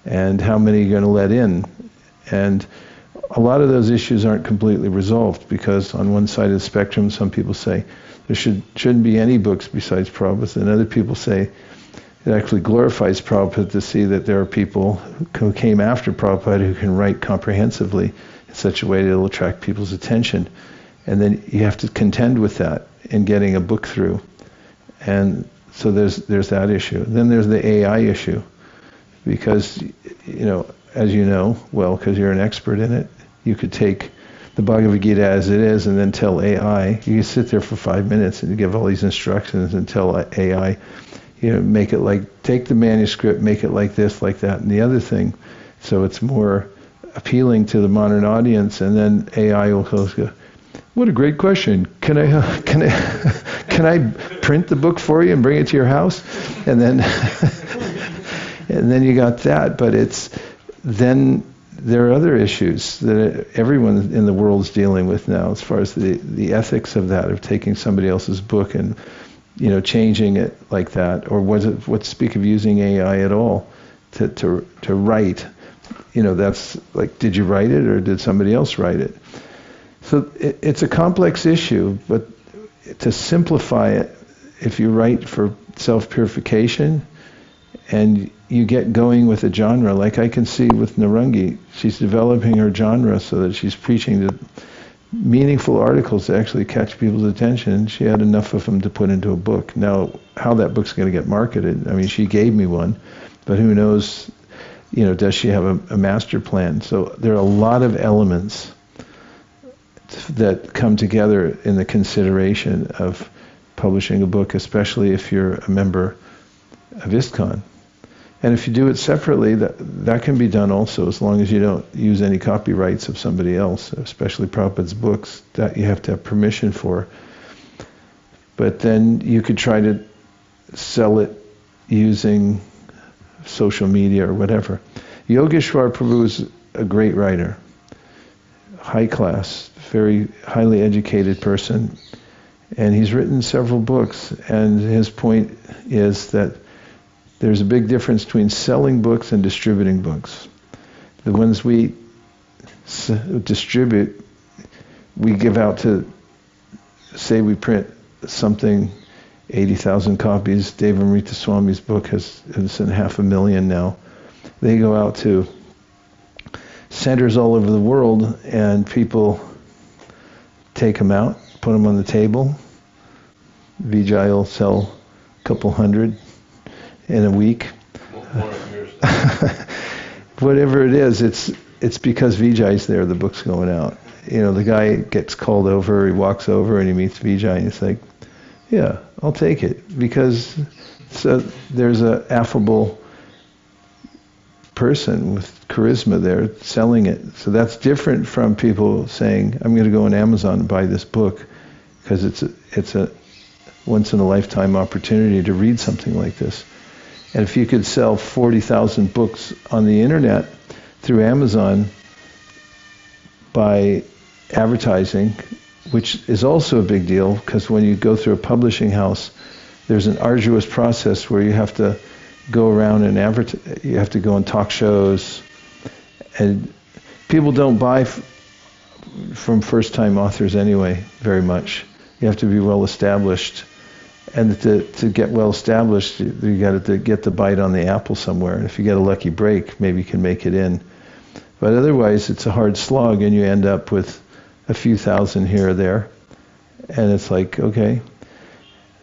and how many you're going to let in. And a lot of those issues aren't completely resolved, because on one side of the spectrum, some people say there shouldn't be any books besides Prabhupada, and other people say it actually glorifies Prabhupada to see that there are people who came after Prabhupada who can write comprehensively in such a way that it'll attract people's attention. And then you have to contend with that in getting a book through. And so there's that issue. Then there's the AI issue, because, as you know, well, because you're an expert in it, you could take the Bhagavad Gita as it is and then tell AI. You can sit there for 5 minutes and give all these instructions and tell AI, make it like, take the manuscript, make it like this, like that, and the other thing, so it's more appealing to the modern audience. And then AI will go, what a great question. Can I can I print the book for you and bring it to your house? And then, and then you got that. But then there are other issues that everyone in the world is dealing with now, as far as the ethics of that, of taking somebody else's book and, changing it like that, or what speak of using AI at all to write. That's like, did you write it or did somebody else write it? So it's a complex issue, but to simplify it, if you write for self-purification and you get going with a genre, like I can see with Narangi, she's developing her genre so that she's preaching the meaningful articles to actually catch people's attention. She had enough of them to put into a book. Now, how that book's going to get marketed, I mean, she gave me one, but who knows, does she have a master plan? So there are a lot of elements that come together in the consideration of publishing a book, especially if you're a member of ISKCON. And if you do it separately, that can be done also, as long as you don't use any copyrights of somebody else, especially Prabhupada's books, that you have to have permission for. But then you could try to sell it using social media or whatever. Yogeshwar Prabhu is a great writer, high class, very highly educated person, and he's written several books, and his point is that there's a big difference between selling books and distributing books. The ones we distribute, we give out to, say we print something, 80,000 copies. Devamrita Swami's book is in 500,000 now. They go out to centers all over the world, and people take them out, put them on the table. Vijay will sell a couple hundred in a week. Whatever it is, it's because Vijay's there, the book's going out. The guy gets called over, he walks over and he meets Vijay and he's like, yeah, I'll take it, because there's an affable person with charisma there selling it. So that's different from people saying, I'm going to go on Amazon and buy this book, because it's a once in a lifetime opportunity to read something like this. And if you could sell 40,000 books on the internet through Amazon by advertising, which is also a big deal, because when you go through a publishing house, there's an arduous process where you have to go around and advertise. You have to go on talk shows, and people don't buy from first-time authors anyway very much. You have to be well established. And to get well established, you got to get the bite on the apple somewhere. And if you get a lucky break, maybe you can make it in. But otherwise, it's a hard slog, and you end up with a few thousand here or there. And it's like, okay.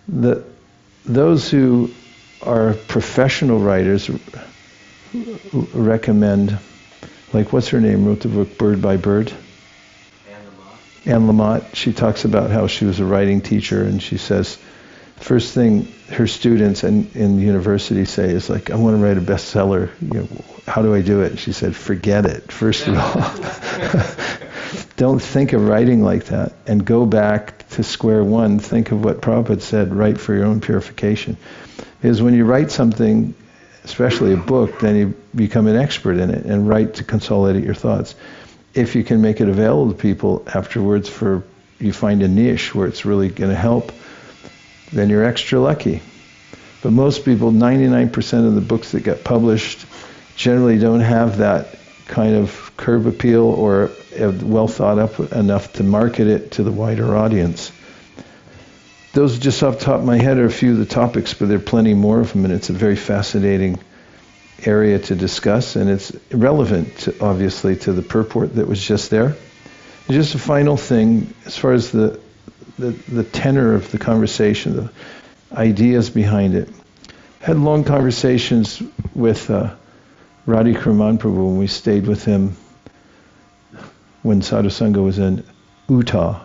Those who are professional writers recommend, like, what's her name, wrote the book Bird by Bird? Anne Lamott. She talks about how she was a writing teacher, and she says, first thing her students in university say is like, I want to write a bestseller. How do I do it? She said, forget it, first of all. Don't think of writing like that, and go back to square one. Think of what Prabhupada said, write for your own purification. Because when you write something, especially a book, then you become an expert in it and write to consolidate your thoughts. If you can make it available to people afterwards, you find a niche where it's really going to help, then you're extra lucky. But most people, 99% of the books that get published generally don't have that kind of curb appeal or well thought up enough to market it to the wider audience. Those just off the top of my head are a few of the topics, but there are plenty more of them, and it's a very fascinating area to discuss, and it's relevant, obviously, to the purport that was just there. And just a final thing, as far as the tenor of the conversation, the ideas behind it. I had long conversations with Radhikaraman Prabhu when we stayed with him when Sadhusanga was in Utah,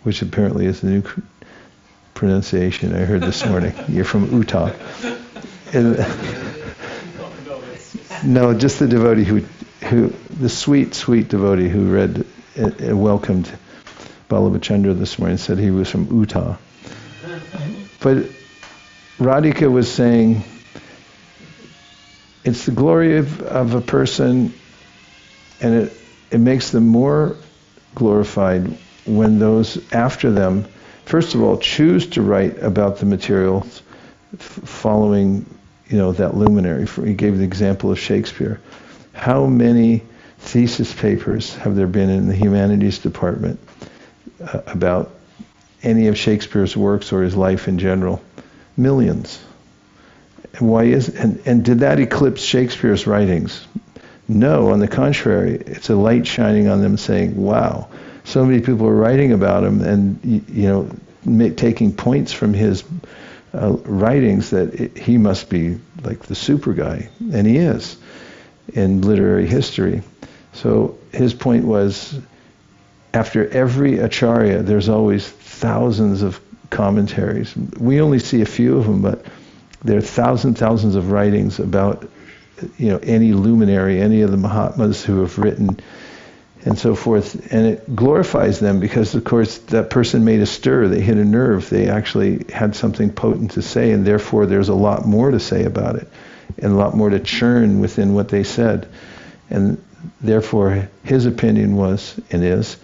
which apparently is the new pronunciation I heard this morning. You're from Utah. No, just the devotee who the sweet devotee who read and welcomed Balabhachandra this morning, said he was from Utah. But Radhika was saying, it's the glory of a person, and it makes them more glorified when those after them, first of all, choose to write about the materials following, that luminary. He gave the example of Shakespeare. How many thesis papers have there been in the humanities department about any of Shakespeare's works or his life in general? Millions. And why and did that eclipse Shakespeare's writings? No, on the contrary, it's a light shining on them saying, wow, so many people are writing about him and, taking points from his writings that he must be like the super guy. And he is in literary history. So his point was, after every acharya, there's always thousands of commentaries. We only see a few of them, but there are thousands of writings about, any luminary, any of the Mahatmas who have written, and so forth. And it glorifies them because, of course, that person made a stir. They hit a nerve. They actually had something potent to say, and therefore there's a lot more to say about it, and a lot more to churn within what they said. And therefore, his opinion was, and is,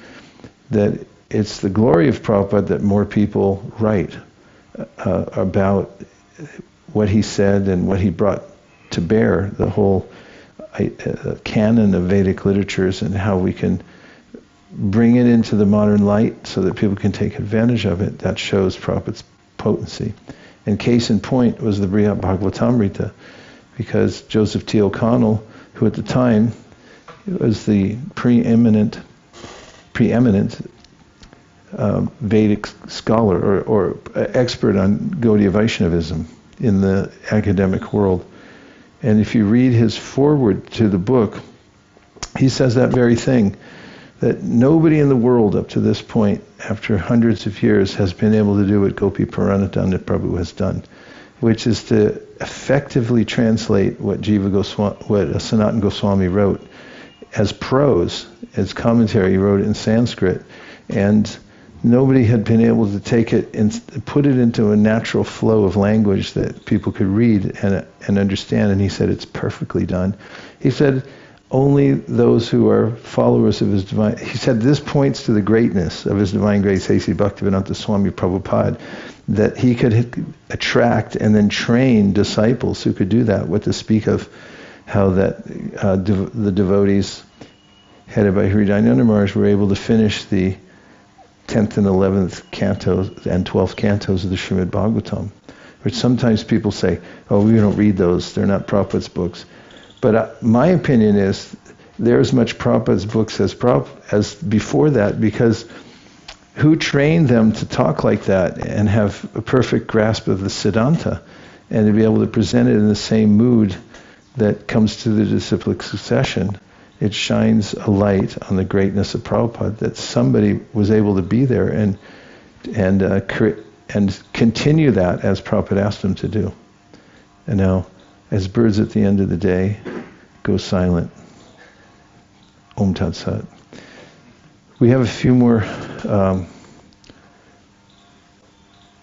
that it's the glory of Prabhupada that more people write about what he said and what he brought to bear, the whole canon of Vedic literatures, and how we can bring it into the modern light so that people can take advantage of it. That shows Prabhupada's potency. And case in point was the Brihad Bhagavatamrita, because Joseph T. O'Connell, who at the time was the preeminent Vedic scholar or expert on Gaudiya Vaishnavism in the academic world. And if you read his foreword to the book, he says that very thing, that nobody in the world up to this point, after hundreds of years, has been able to do what Gopi Paranatanda Prabhu has done, which is to effectively translate what Sanatana Goswami wrote as prose, as commentary. He wrote it in Sanskrit, and nobody had been able to take it and put it into a natural flow of language that people could read and understand. And he said it's perfectly done. He said only those who are followers of his divine... He said this points to the greatness of his divine grace, A.C. Bhaktivedanta Swami Prabhupada, that he could attract and then train disciples who could do that. What to speak of how that the devotees headed by Hridayananda Maharaj were able to finish the 10th and 11th cantos and 12th cantos of the Srimad Bhagavatam, which sometimes people say, oh, we don't read those, they're not Prabhupada's books. But my opinion is they're as much Prabhupada's books as before that, because who trained them to talk like that and have a perfect grasp of the Siddhanta and to be able to present it in the same mood that comes to the disciplic succession? It shines a light on the greatness of Prabhupada, that somebody was able to be there and continue that as Prabhupada asked them to do. And now, as birds at the end of the day go silent. Om Tat Sat. We have a few more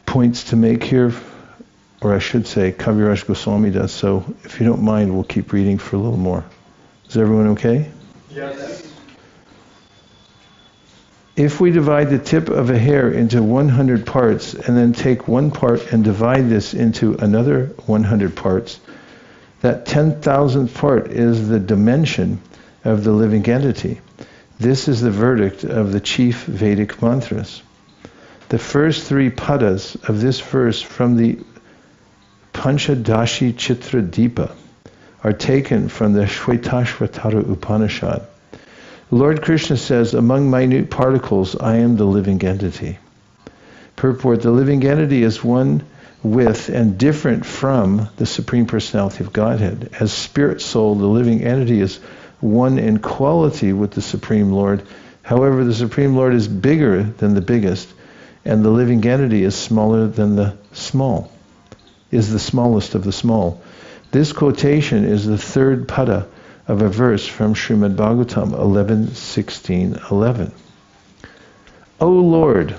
points to make here, or I should say, Kaviraj Goswami does. So, if you don't mind, we'll keep reading for a little more. Is everyone okay? Yes. If we divide the tip of a hair into 100 parts and then take one part and divide this into another 100 parts, that 10,000th part is the dimension of the living entity. This is the verdict of the chief Vedic mantras. The first three padas of this verse from the Panchadashi Chitra Deepa are taken from the Shvetashvatara Upanishad. Lord Krishna says, among minute particles, I am the living entity. Purport, the living entity is one with and different from the Supreme Personality of Godhead. As spirit soul, the living entity is one in quality with the Supreme Lord. However, the Supreme Lord is bigger than the biggest, and the living entity is smaller than the small, is the smallest of the small. This quotation is the third pada of a verse from Srimad Bhagavatam 11:16-11. O Lord,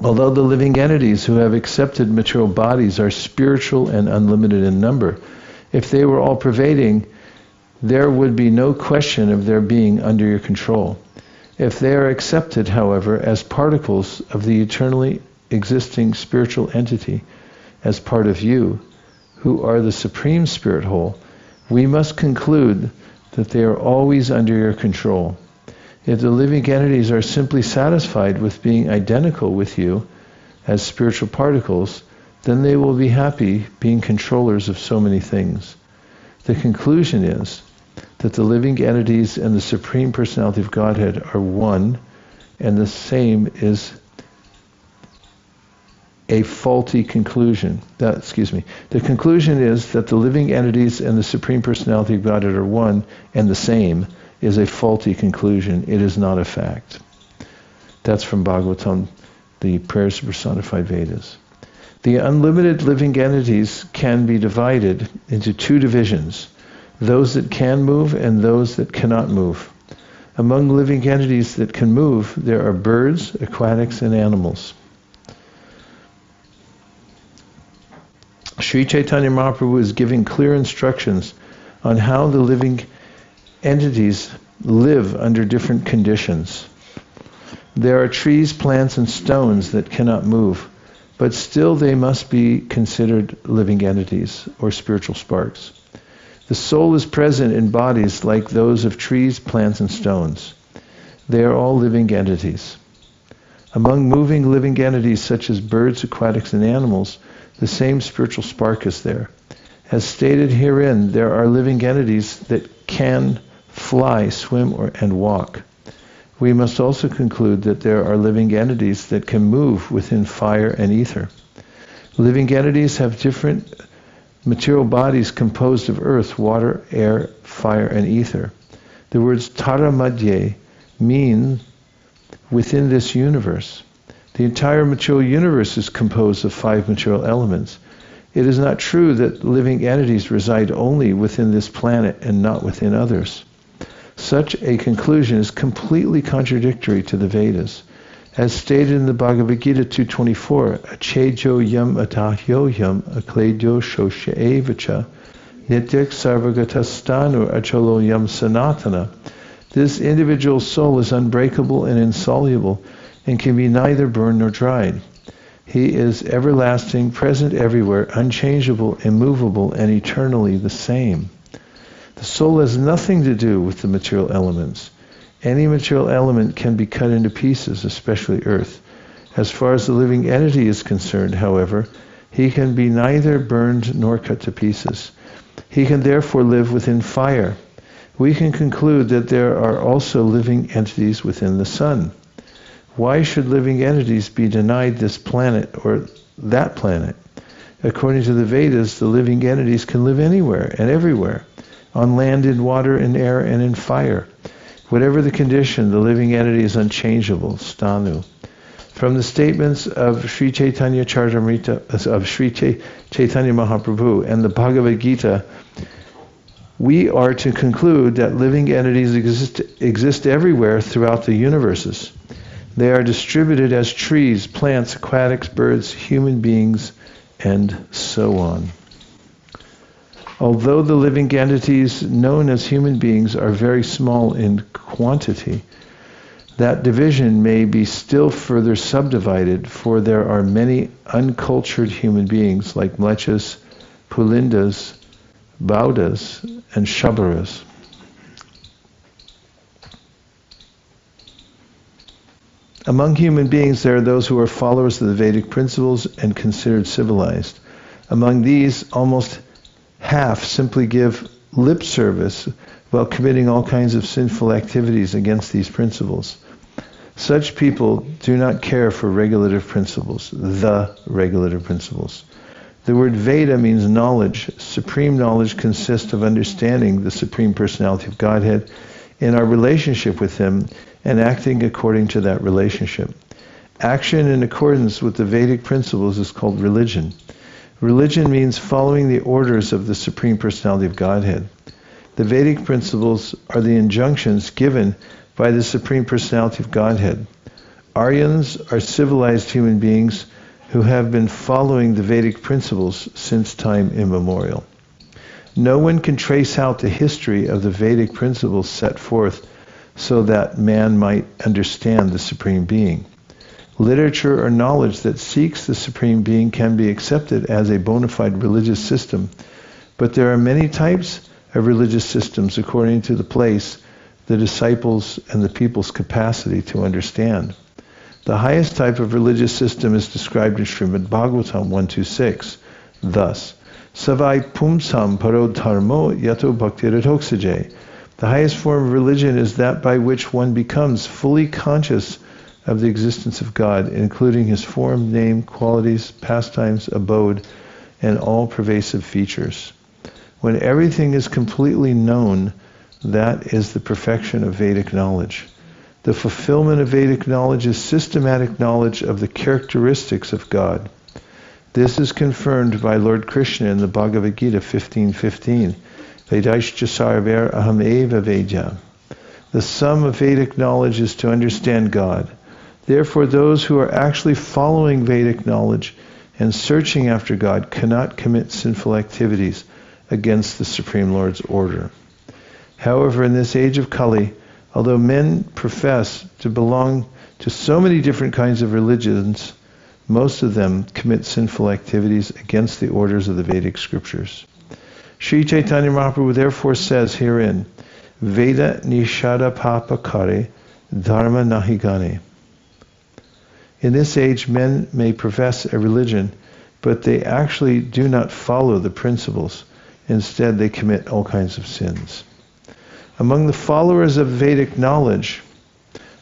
Although the living entities who have accepted material bodies are spiritual and unlimited in number, if they were all pervading, there would be no question of their being under your control. If they are accepted, however, as particles of the eternally existing spiritual entity, as part of you, who are the Supreme Spirit Whole, we must conclude that they are always under your control. If the living entities are simply satisfied with being identical with you as spiritual particles, then they will be happy being controllers of so many things. The conclusion is that the living entities and the Supreme Personality of Godhead are one and the same is a faulty conclusion. The conclusion is that the living entities and the Supreme Personality of Godhead are one and the same is a faulty conclusion. It is not a fact. That's from Bhagavatam, the Prayers of Personified Vedas. The unlimited living entities can be divided into two divisions, those that can move and those that cannot move. Among living entities that can move, there are birds, aquatics, and animals. Sri Chaitanya Mahaprabhu is giving clear instructions on how the living entities live under different conditions. There are trees, plants, and stones that cannot move, but still they must be considered living entities or spiritual sparks. The soul is present in bodies like those of trees, plants, and stones. They are all living entities. Among moving living entities such as birds, aquatics, and animals, the same spiritual spark is there. As stated herein, there are living entities that can fly, swim, and walk. We must also conclude that there are living entities that can move within fire and ether. Living entities have different material bodies composed of earth, water, air, fire, and ether. The words Tara Madhya mean within this universe. The entire material universe is composed of 5 material elements. It is not true that living entities reside only within this planet and not within others. Such a conclusion is completely contradictory to the Vedas. As stated in the Bhagavad Gita 2.24, Achejo yam atahyo yam akledyo shosya evacha nityak sarvagatastanu achalo yam sanatana. This individual soul is unbreakable and insoluble and can be neither burned nor dried. He is everlasting, present everywhere, unchangeable, immovable, and eternally the same. The soul has nothing to do with the material elements. Any material element can be cut into pieces, especially earth. As far as the living entity is concerned, however, he can be neither burned nor cut to pieces. He can therefore live within fire. We can conclude that there are also living entities within the sun. Why should living entities be denied this planet or that planet? According to the Vedas, the living entities can live anywhere and everywhere, on land, in water, in air, and in fire. Whatever the condition, the living entity is unchangeable, stanu. From the statements of Sri Chaitanya Charitamrita, of Sri Chaitanya Mahaprabhu and the Bhagavad Gita, we are to conclude that living entities exist everywhere throughout the universes. They are distributed as trees, plants, aquatics, birds, human beings, and so on. Although the living entities known as human beings are very small in quantity, that division may be still further subdivided, for there are many uncultured human beings like mlechas, pulindas, baudas, and shabaras. Among human beings, there are those who are followers of the Vedic principles and considered civilized. Among these, almost half simply give lip service while committing all kinds of sinful activities against these principles. Such people do not care for regulative principles, the regulative principles. The word Veda means knowledge. Supreme knowledge consists of understanding the Supreme Personality of Godhead in our relationship with Him and acting according to that relationship. Action in accordance with the Vedic principles is called religion. Religion means following the orders of the Supreme Personality of Godhead. The Vedic principles are the injunctions given by the Supreme Personality of Godhead. Aryans are civilized human beings who have been following the Vedic principles since time immemorial. No one can trace out the history of the Vedic principles set forth so that man might understand the Supreme Being. Literature or knowledge that seeks the Supreme Being can be accepted as a bona fide religious system, but there are many types of religious systems according to the place, the disciples, and the people's capacity to understand. The highest type of religious system is described in Srimad Bhagavatam 126, thus, Savai pumsam parod dharmo yato bhaktiratoksaje. The highest form of religion is that by which one becomes fully conscious of the existence of God, including His form, name, qualities, pastimes, abode, and all pervasive features. When everything is completely known, that is the perfection of Vedic knowledge. The fulfillment of Vedic knowledge is systematic knowledge of the characteristics of God. This is confirmed by Lord Krishna in the Bhagavad Gita 15:15. Vedaishcha sarver aham eva vedya. The sum of Vedic knowledge is to understand God. Therefore, those who are actually following Vedic knowledge and searching after God cannot commit sinful activities against the Supreme Lord's order. However, in this age of Kali, although men profess to belong to so many different kinds of religions, most of them commit sinful activities against the orders of the Vedic scriptures. Sri Chaitanya Mahaprabhu therefore says herein, Veda nishada papa kare dharma nahigane. In this age, men may profess a religion, but they actually do not follow the principles. Instead, they commit all kinds of sins. Among the followers of Vedic knowledge,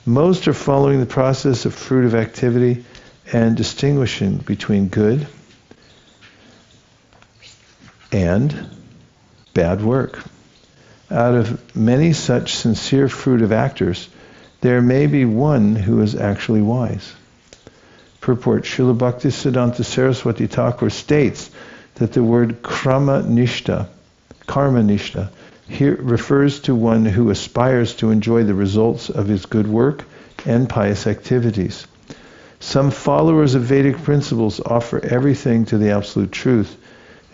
most are following the process of fruitive activity and distinguishing between good and bad work. Out of many such sincere fruitive actors, there may be one who is actually wise. Purport: Srila Bhaktisiddhanta Saraswati Thakur states that the word karma nishta here refers to one who aspires to enjoy the results of his good work and pious activities. Some followers of Vedic principles offer everything to the Absolute Truth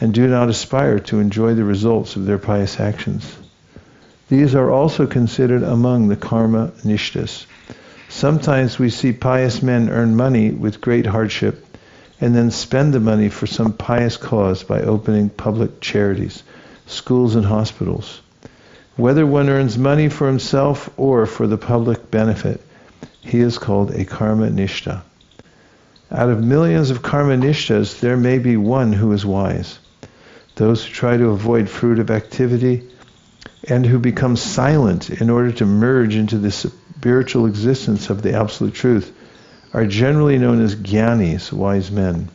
and do not aspire to enjoy the results of their pious actions. These are also considered among the karma nishtas. Sometimes we see pious men earn money with great hardship and then spend the money for some pious cause by opening public charities, schools and hospitals. Whether one earns money for himself or for the public benefit, he is called a karma nishta. Out of millions of karma nishtas, there may be one who is wise. Those who try to avoid fruitive activity and who become silent in order to merge into the spiritual existence of the Absolute Truth are generally known as jnanis, wise men.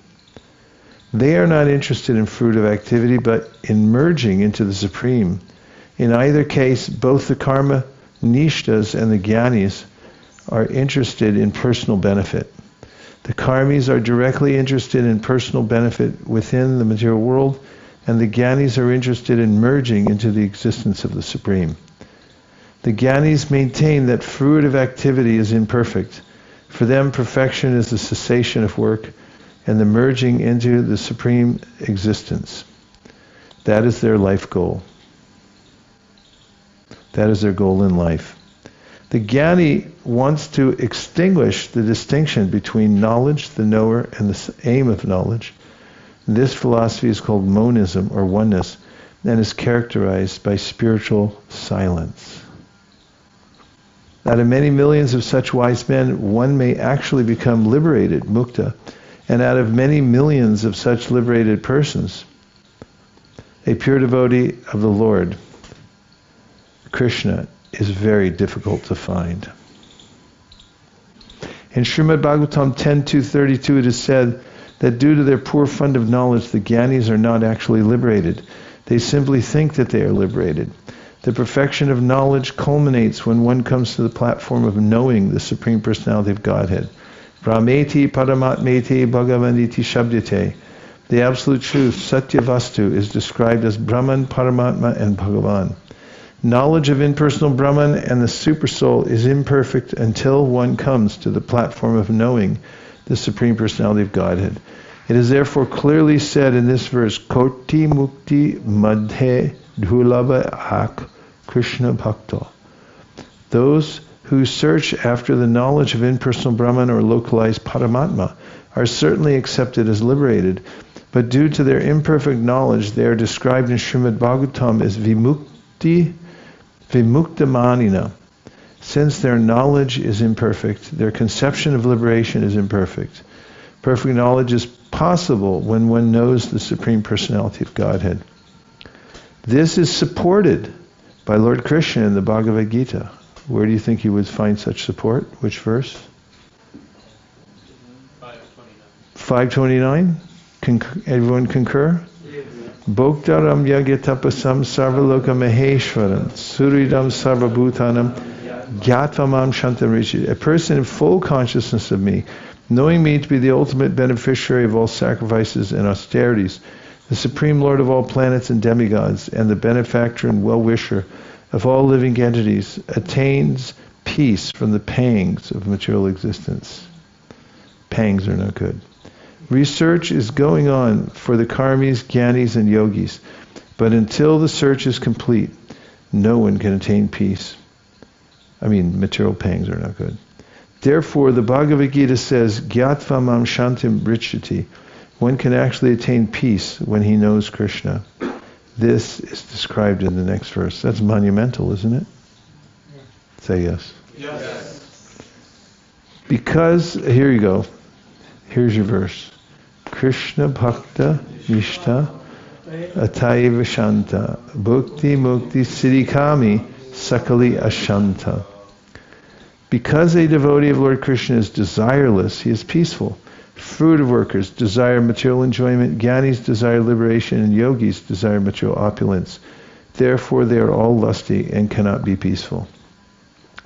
They are not interested in fruitive activity, but in merging into the Supreme. In either case, both the karma nishtas and the jnanis are interested in personal benefit. The karmis are directly interested in personal benefit within the material world, and the jnanis are interested in merging into the existence of the Supreme. The jnanis maintain that fruitive activity is imperfect. For them, perfection is the cessation of work and the merging into the Supreme existence. That is their life goal. That is their goal in life. The jnani wants to extinguish the distinction between knowledge, the knower, and the aim of knowledge. This philosophy is called monism or oneness and is characterized by spiritual silence. Out of many millions of such wise men, one may actually become liberated, mukta, and out of many millions of such liberated persons, a pure devotee of the Lord, Krishna, is very difficult to find. In Srimad Bhagavatam 10.232 it is said that due to their poor fund of knowledge, the jnanis are not actually liberated. They simply think that they are liberated. The perfection of knowledge culminates when one comes to the platform of knowing the Supreme Personality of Godhead. Brahmeti Paramatmeti Bhagavaniti Shabdite. The Absolute Truth, Satya Vastu, is described as Brahman, Paramatma, and Bhagavan. Knowledge of impersonal Brahman and the Supersoul is imperfect until one comes to the platform of knowing the Supreme Personality of Godhead. It is therefore clearly said in this verse, Koti Mukti Madhe Dhulaba Ak Krishna Bhakta. Those who search after the knowledge of impersonal Brahman or localized Paramatma are certainly accepted as liberated, but due to their imperfect knowledge, they are described in Srimad Bhagavatam as Vimuktamanina. Since their knowledge is imperfect, their conception of liberation is imperfect. Perfect knowledge is possible when one knows the Supreme Personality of Godhead. This is supported by Lord Krishna in the Bhagavad Gita. Where do you think you would find such support? Which verse? 529. Everyone concur? Bhoktaram yagyatapasam sarvaloka maheshwaram suridam sarvabhutanam gyatvam shantam rishi. A person in full consciousness of me, knowing me to be the ultimate beneficiary of all sacrifices and austerities, the Supreme Lord of all planets and demigods, and the benefactor and well-wisher of all living entities, attains peace from the pangs of material existence. Pangs are not good. Research is going on for the karmis, jnanis, and yogis, but until the search is complete, no one can attain peace. Material pangs are not good. Therefore, the Bhagavad Gita says, Gyatva mam shantim brichyati. One can actually attain peace when he knows Krishna. This is described in the next verse. That's monumental, isn't it? Say yes. Yes. Because, here you go. Here's your verse. Krishna bhakta nishta ataiva shanta bhukti mukti siddhikami sakali ashanta. Because a devotee of Lord Krishna is desireless, he is peaceful. Fruit workers desire material enjoyment, jnanis desire liberation, and yogis desire material opulence. Therefore they are all lusty and cannot be peaceful.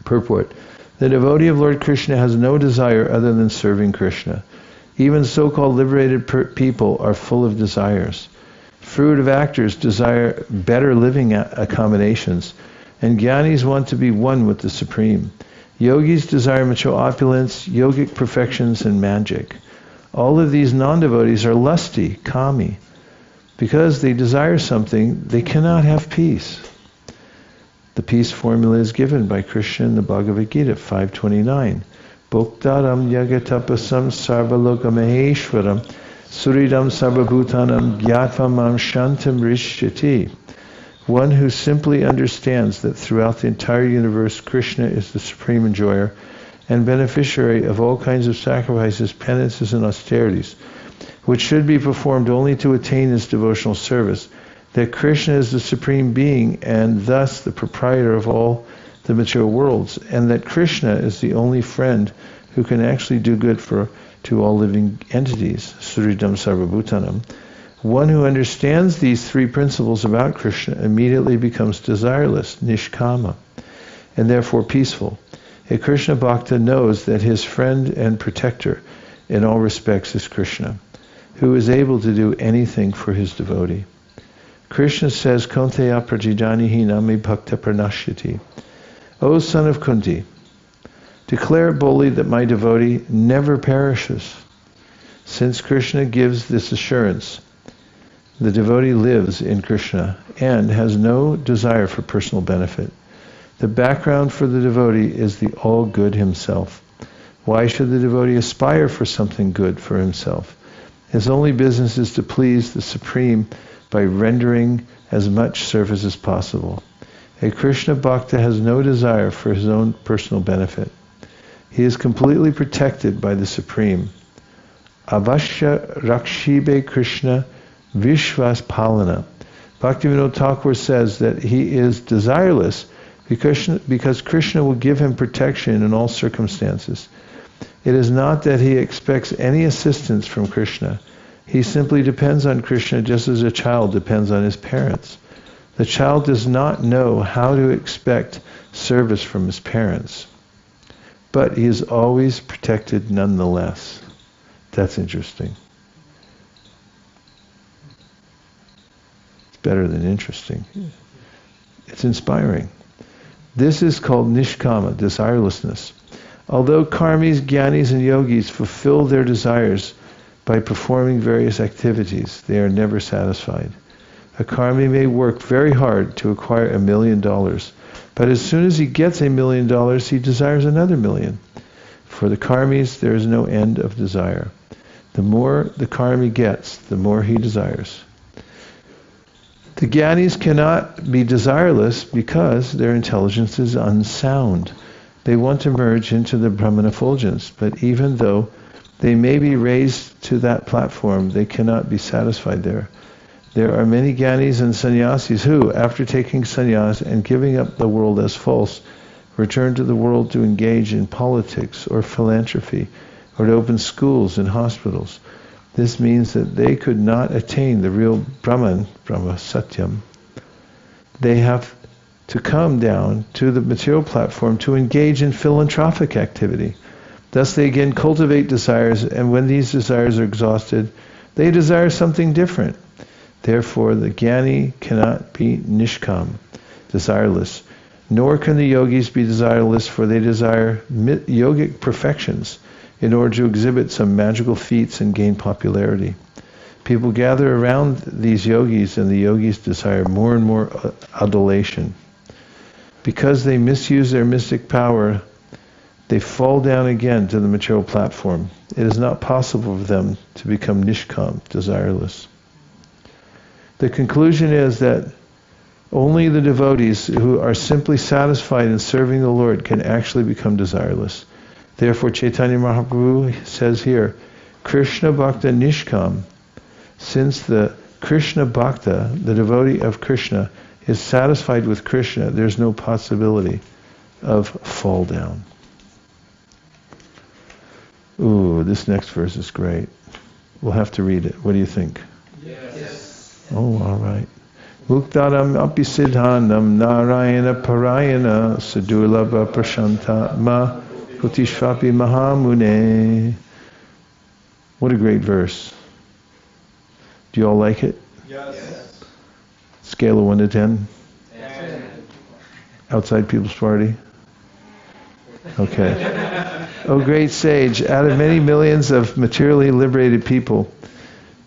Purport. The devotee of Lord Krishna has no desire other than serving Krishna. Even so-called liberated people are full of desires. Fruitive actors desire better living accommodations, and jnanis want to be one with the Supreme. Yogis desire material opulence, yogic perfections, and magic. All of these non-devotees are lusty, kami. Because they desire something, they cannot have peace. The peace formula is given by Krishna in the Bhagavad Gita 5:29. Bhoktaram yagatapasam sarvaloka maheshwaram suridam sarvabhutanam gyatvam mam shantam rishyati. One who simply understands that throughout the entire universe, Krishna is the supreme enjoyer and beneficiary of all kinds of sacrifices, penances, and austerities, which should be performed only to attain his devotional service, that Krishna is the supreme being and thus the proprietor of all the material worlds, and that Krishna is the only friend who can actually do good to all living entities, Suridam Sarvabhutanam. One who understands these three principles about Krishna immediately becomes desireless, nishkama, and therefore peaceful. A Krishna Bhakta knows that his friend and protector in all respects is Krishna, who is able to do anything for his devotee. Krishna says, Kunteya prajidanihi nami bhakta pranashyati. O son of Kunti, declare boldly that my devotee never perishes. Since Krishna gives this assurance, the devotee lives in Krishna and has no desire for personal benefit. The background for the devotee is the all-good himself. Why should the devotee aspire for something good for himself? His only business is to please the Supreme by rendering as much service as possible. A Krishna Bhakta has no desire for his own personal benefit. He is completely protected by the Supreme. Avashya Rakshibe Krishna Vishwas Palana. Bhaktivinoda Thakur says that he is desireless because Krishna will give him protection in all circumstances. It is not that he expects any assistance from Krishna. He simply depends on Krishna just as a child depends on his parents. The child does not know how to expect service from his parents, but he is always protected nonetheless. That's interesting. It's better than interesting. It's inspiring. This is called nishkama, desirelessness. Although karmis, jnanis, and yogis fulfill their desires by performing various activities, they are never satisfied. A karmi may work very hard to acquire $1 million, but as soon as he gets $1 million, he desires another million. For the karmis, there is no end of desire. The more the karmi gets, the more he desires. The jnanis cannot be desireless because their intelligence is unsound. They want to merge into the Brahman effulgence, but even though they may be raised to that platform, they cannot be satisfied there. There are many jnanis and sannyasis who, after taking sannyas and giving up the world as false, return to the world to engage in politics or philanthropy, or to open schools and hospitals. This means that they could not attain the real Brahman, Brahma Satyam. They have to come down to the material platform to engage in philanthropic activity. Thus they again cultivate desires, and when these desires are exhausted, they desire something different. Therefore, the jnani cannot be nishkam, desireless, nor can the yogis be desireless, for they desire yogic perfections in order to exhibit some magical feats and gain popularity. People gather around these yogis, and the yogis desire more and more adulation. Because they misuse their mystic power, they fall down again to the material platform. It is not possible for them to become nishkam, desireless. The conclusion is that only the devotees who are simply satisfied in serving the Lord can actually become desireless. Therefore, Chaitanya Mahaprabhu says here, Krishna Bhakta Nishkam, since the Krishna Bhakta, the devotee of Krishna, is satisfied with Krishna, there's no possibility of fall down. Ooh, this next verse is great. We'll have to read it. What do you think? Yes. Oh, all right. Muktaram api siddhanam narayana parayana sadulabha prashanta ma putishvapi mahamune. What a great verse. Do you all like it? Yes. Scale of 1 to 10? 10. Outside People's Party? Okay. O great sage, out of many millions of materially liberated people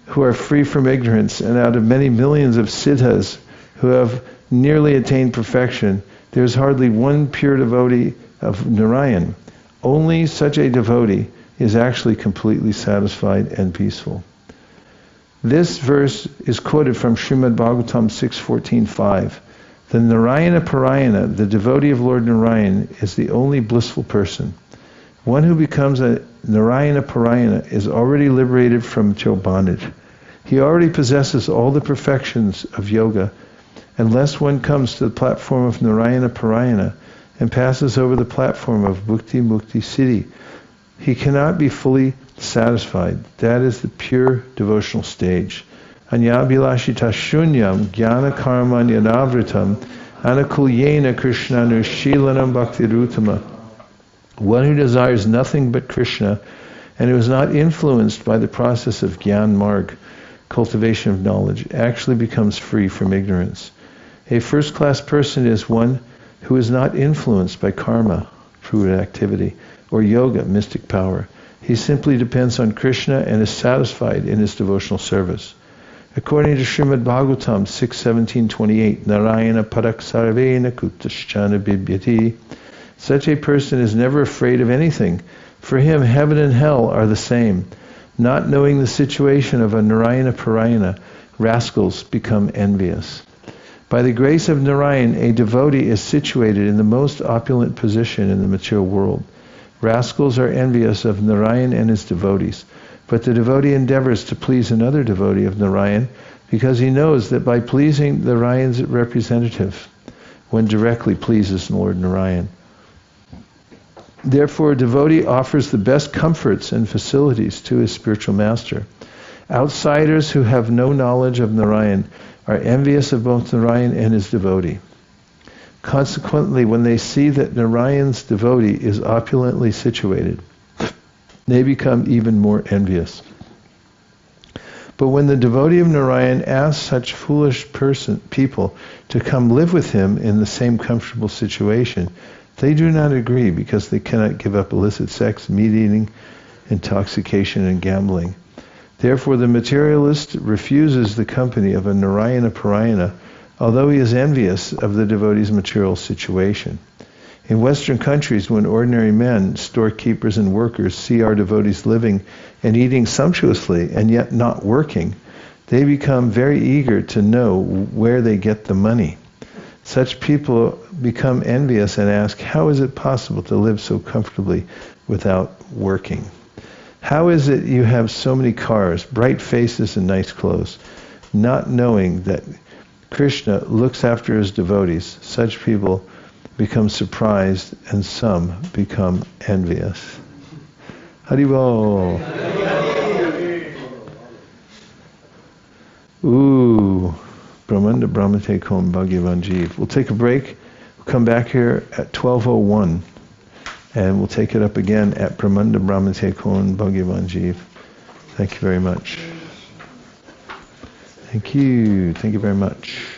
who are free from ignorance, and out of many millions of siddhas who have nearly attained perfection, there is hardly one pure devotee of Narayan. Only such a devotee is actually completely satisfied and peaceful. This verse is quoted from Srimad Bhagavatam 6.14.5. The Narayana Parayana, the devotee of Lord Narayan, is the only blissful person. One who becomes a Narayana Parayana is already liberated from material bondage. He already possesses all the perfections of yoga. Unless one comes to the platform of Narayana Parayana and passes over the platform of Bhukti Mukti Siddhi, he cannot be fully satisfied. That is the pure devotional stage. Anyabhilashita shunyam jnana karma nyanavritam anakulyena krishnanu shilanam bhaktirutama. One who desires nothing but Krishna and who is not influenced by the process of Gyan Marg, cultivation of knowledge, actually becomes free from ignorance. A first-class person is one who is not influenced by karma, fruit activity, or yoga, mystic power. He simply depends on Krishna and is satisfied in his devotional service. According to Srimad Bhagavatam 6.17.28, Narayana parak sarvena kutaschana bibhyati, such a person is never afraid of anything. For him, heaven and hell are the same. Not knowing the situation of a Narayana Parayana, rascals become envious. By the grace of Narayan, a devotee is situated in the most opulent position in the material world. Rascals are envious of Narayan and his devotees, but the devotee endeavors to please another devotee of Narayan because he knows that by pleasing Narayan's representative, one directly pleases Lord Narayan. Therefore, a devotee offers the best comforts and facilities to his spiritual master. Outsiders who have no knowledge of Narayan are envious of both Narayan and his devotee. Consequently, when they see that Narayan's devotee is opulently situated, they become even more envious. But when the devotee of Narayan asks such foolish people to come live with him in the same comfortable situation, they do not agree because they cannot give up illicit sex, meat eating, intoxication, and gambling. Therefore, the materialist refuses the company of a Narayana Parayana, although he is envious of the devotee's material situation. In Western countries, when ordinary men, storekeepers and workers, see our devotees living and eating sumptuously and yet not working, they become very eager to know where they get the money. Such people become envious and ask, how is it possible to live so comfortably without working? How is it you have so many cars, bright faces and nice clothes, not knowing that Krishna looks after his devotees? Such people become surprised and some become envious. Haribol. Ooh, Brahmanda Brahmate Kom Bhagavan Jeev. We'll take a break. We'll come back here at 12:01. And we'll take it up again at Brahmanda Brahmate Kom Bhagavan Jeev. Thank you very much. Thank you. Thank you very much.